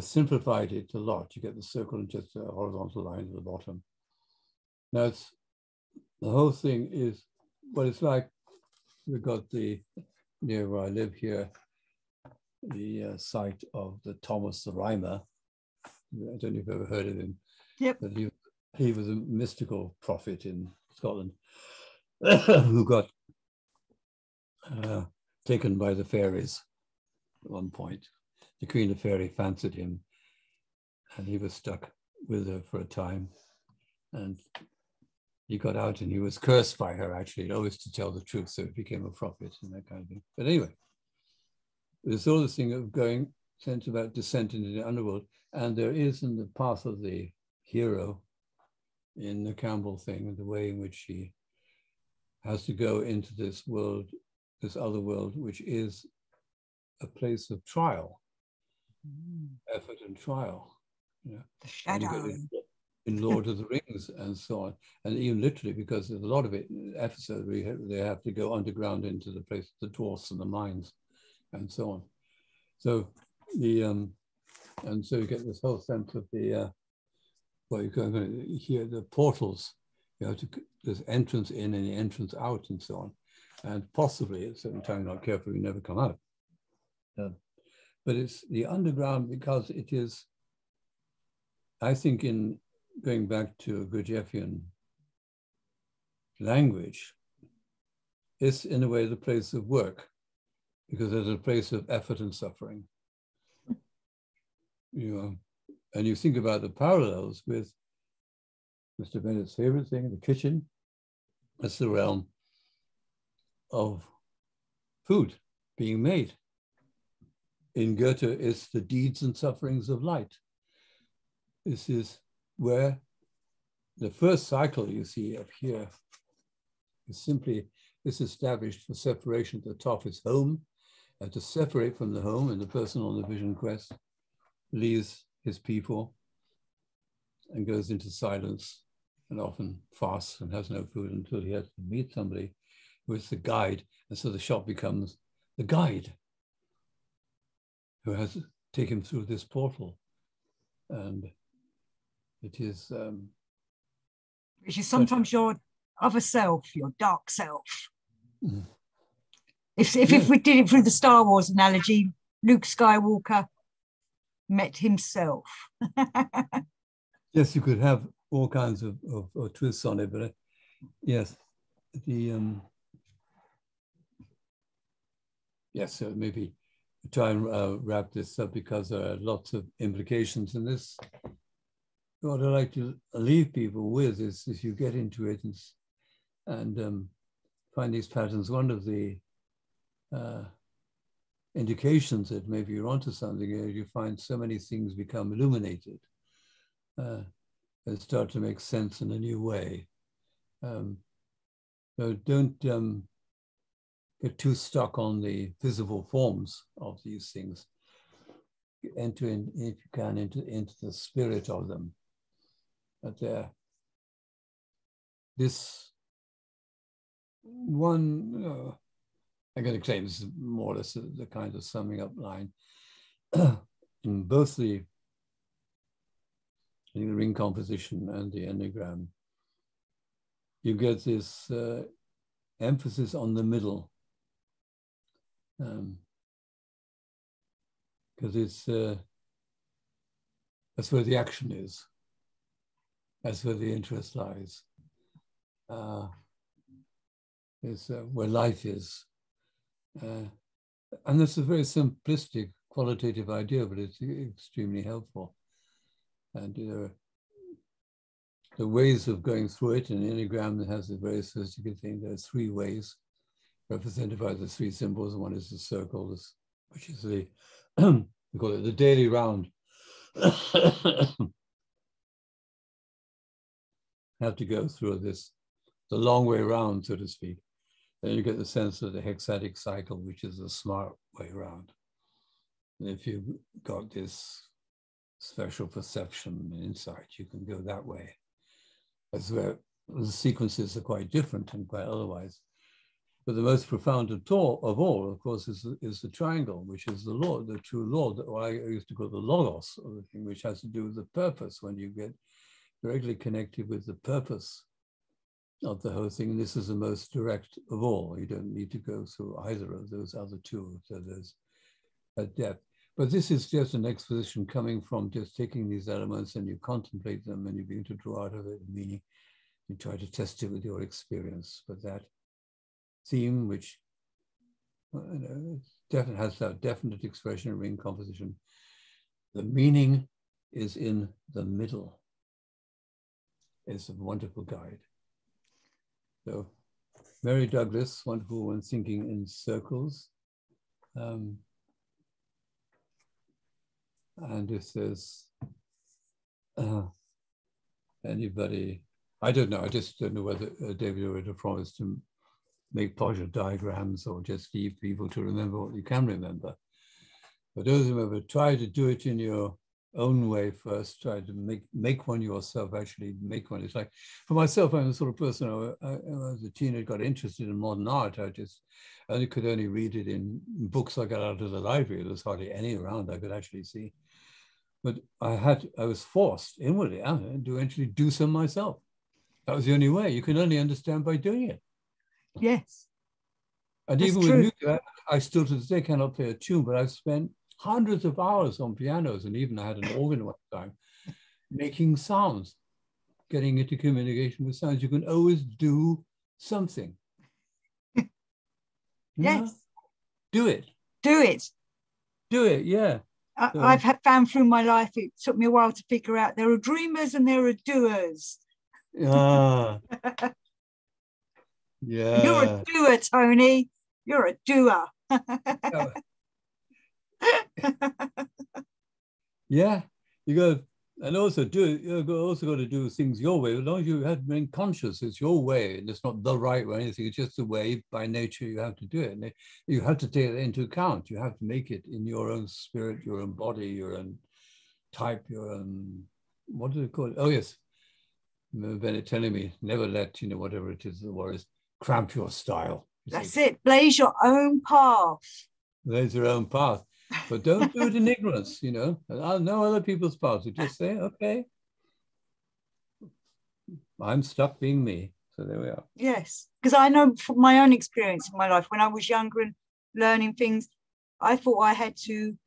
Simplified it a lot. You get the circle and just a horizontal line at the bottom. Now, the whole thing is what it's like. We've got near where I live here, the site of the Thomas the Rhymer. I don't know if you've ever heard of him. Yep. But he was a mystical prophet in Scotland who got taken by the fairies at one point. The Queen of Fairy fancied him, and he was stuck with her for a time. And he got out, and he was cursed by her, actually, always to tell the truth, so he became a prophet and that kind of thing. But anyway, there's all this thing of sense about descent into the underworld, and there is in the path of the hero in the Campbell thing, and the way in which he has to go into this world, this other world, which is a place of trial, effort and trial. You know, the shadow. In Lord of the Rings and so on, and even literally, because there's a lot of it in episodes where they have to go underground into the place, the dwarfs and the mines, and so on. So and so you get this whole sense of the well, you're going to hear the portals. You have to, there's entrance in and the entrance out and so on, and possibly at a certain time, not careful, you never come out. But it's the underground because it is, I think, in going back to a Gurdjieffian language, it's in a way the place of work, because there's a place of effort and suffering. You know, and you think about the parallels with Mr. Bennett's favorite thing, the kitchen. That's the realm of food being made. In Goethe, it's the deeds and sufferings of light. This is where the first cycle you see up here is simply this established for separation at the top is home, and to separate from the home, and the person on the vision quest leaves his people and goes into silence and often fasts and has no food until he has to meet somebody who is the guide. And so the shop becomes the guide who has to take him through this portal. And it is... which is sometimes your other self, your dark self. Mm. If we did it through the Star Wars analogy, Luke Skywalker met himself. Yes, you could have all kinds of twists on it, but yes, yes, so maybe try and wrap this up because there are lots of implications in this. What I'd like to leave people with is you get into it and find these patterns. One of the indications that maybe you're onto something is you find so many things become illuminated and start to make sense in a new way. So don't get too stuck on the visible forms of these things. Enter in, if you can, into the spirit of them. But this one, I'm going to claim this is more or less the kind of summing up line. In both the ring composition and the Enneagram, you get this emphasis on the middle. Because it's that's where the action is. That's where the interest lies. It's where life is. And that's a very simplistic, qualitative idea, but it's extremely helpful. And the ways of going through it, an Enneagram has a very sophisticated thing. There are 3 ways represented by the 3 symbols. One is the circle, which is the, we call it the daily round. Have to go through this, the long way round, so to speak. Then you get the sense of the hexatic cycle, which is the smart way round. And if you've got this special perception and insight, you can go that way. That's where the sequences are quite different and quite otherwise. But the most profound of all, of course, is the triangle, which is the law, the true law, that I used to call the logos of the thing, which has to do with the purpose. When you get directly connected with the purpose of the whole thing, and this is the most direct of all. You don't need to go through either of those other 2, so there's a depth. But this is just an exposition coming from just taking these elements and you contemplate them and you begin to draw out of it a meaning. You try to test it with your experience. But that theme, which definitely has that definite expression in ring composition, the meaning is in the middle. It's a wonderful guide. So, Mary Douglas, wonderful when thinking in circles. And if there's anybody, I don't know, I just don't know whether David already promised to make partial diagrams or just leave people to remember what you can remember. But those who ever try to do it in your own way first, try to make one yourself, actually make one. It's like, for myself, I'm the sort of person, I as a teenager, got interested in modern art. I could only read it in books I got out of the library. There was hardly any around I could actually see. But I was forced inwardly to actually do some myself. That was the only way. You can only understand by doing it. Yes. And That's even true. with music, I still to this day cannot play a tune, but I've spent hundreds of hours on pianos, and even I had an organ one time, making sounds, getting into communication with sounds. You can always do something. Yes. Do it. Do it. Do it, yeah. I've found through my life, it took me a while to figure out there are dreamers and there are doers. Yeah. You're a doer, Tony. You're a doer. Yeah, you got, and also you also got to do things your way. As long as you have been conscious, it's your way, and it's not the right way or anything. It's just the way by nature you have to do it, and you have to take it into account. You have to make it in your own spirit, your own body, your own type, your own, what do they call it? Oh yes, Bennett telling me, never let, whatever it is, the word is, cramp your style. That's it. Blaze your own path. Blaze your own path. But don't do it in ignorance, I'll know other people's paths. You just say, okay, I'm stuck being me. So there we are. Yes, because I know from my own experience in my life, when I was younger and learning things, I thought I had to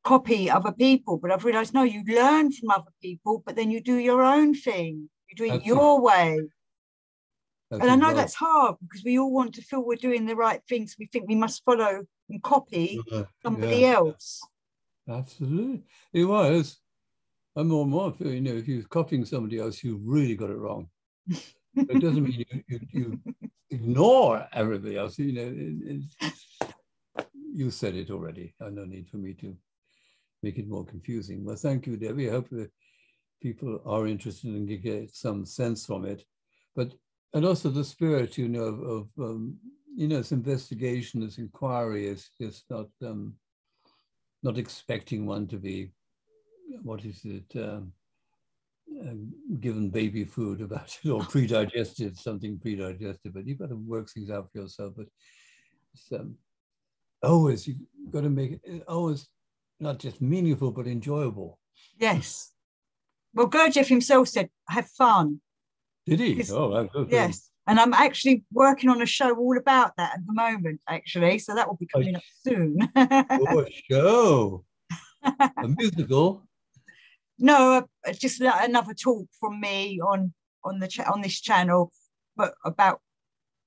copy other people, but I've realized, no, you learn from other people, but then you do your own thing. You do it your way. And I know that's hard because we all want to feel we're doing the right things. We think we must follow and copy somebody else. Absolutely. It was. I'm more and more feeling, if you're copying somebody else, you've really got it wrong. It doesn't mean you ignore everybody else. You said it already. No need for me to make it more confusing. Well, thank you, Debbie. I hope that people are interested and get some sense from it. And also the spirit, of this investigation, this inquiry is just not expecting one to be, given baby food about it, or pre-digested, something pre-digested, but you've got to work things out for yourself. But it's, always, you've got to make it always not just meaningful, but enjoyable. Yes. Well, Gurdjieff himself said, have fun. Did he? Oh, yes. And I'm actually working on a show all about that at the moment, actually. So that will be coming up soon. A show? A musical? No, just another talk from me on this channel, but about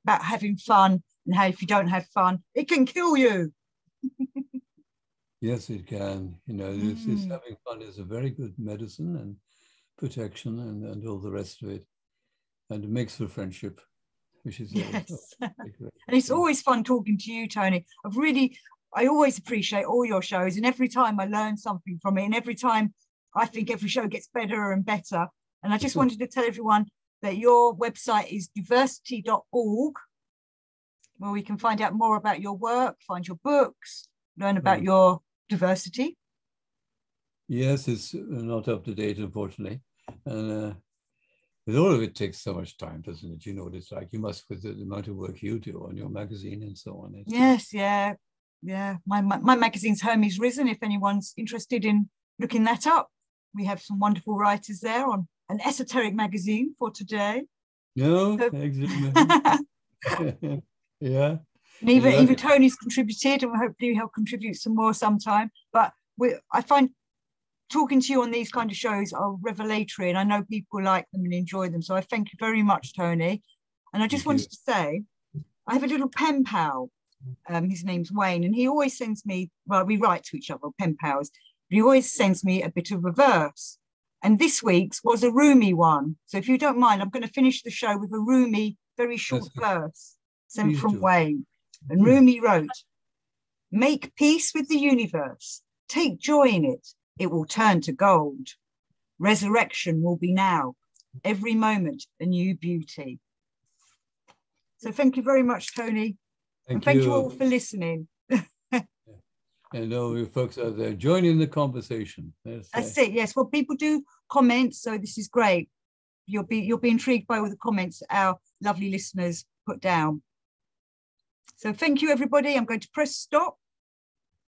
having fun and how if you don't have fun, it can kill you. Yes, it can. This having fun is a very good medicine and protection and all the rest of it. And it makes for friendship, which is and it's always fun talking to you, Tony. I always appreciate all your shows, and every time I learn something from it, and every time I think every show gets better and better. And I just wanted to tell everyone that your website is diversity.org, where we can find out more about your work, find your books, learn about your diversity. Yes, it's not up to date, unfortunately. And with all of it takes so much time, doesn't it? You know what it's like. You must, with the amount of work you do on your magazine and so on. Yes, yeah. My magazine's Hermes Risen, if anyone's interested in looking that up. We have some wonderful writers there on an esoteric magazine for today. No, yeah. And even Tony's contributed, and hopefully he'll contribute some more sometime. But I find talking to you on these kind of shows are revelatory, and I know people like them and enjoy them. So I thank you very much, Tony. And I just wanted to say, I have a little pen pal. His name's Wayne, and he always sends me, well, we write to each other, pen pals, but he always sends me a bit of a verse. And this week's was a Rumi one. So if you don't mind, I'm going to finish the show with a Rumi, very short verse sent from Wayne. And Rumi wrote, "Make peace with the universe. Take joy in it. It will turn to gold. Resurrection will be now. Every moment a new beauty." So thank you very much, Tony. Thank you all for listening. And all you folks out there, join in the conversation. That's it, yes. Well, people do comment, so this is great. You'll be intrigued by all the comments our lovely listeners put down. So thank you, everybody. I'm going to press stop.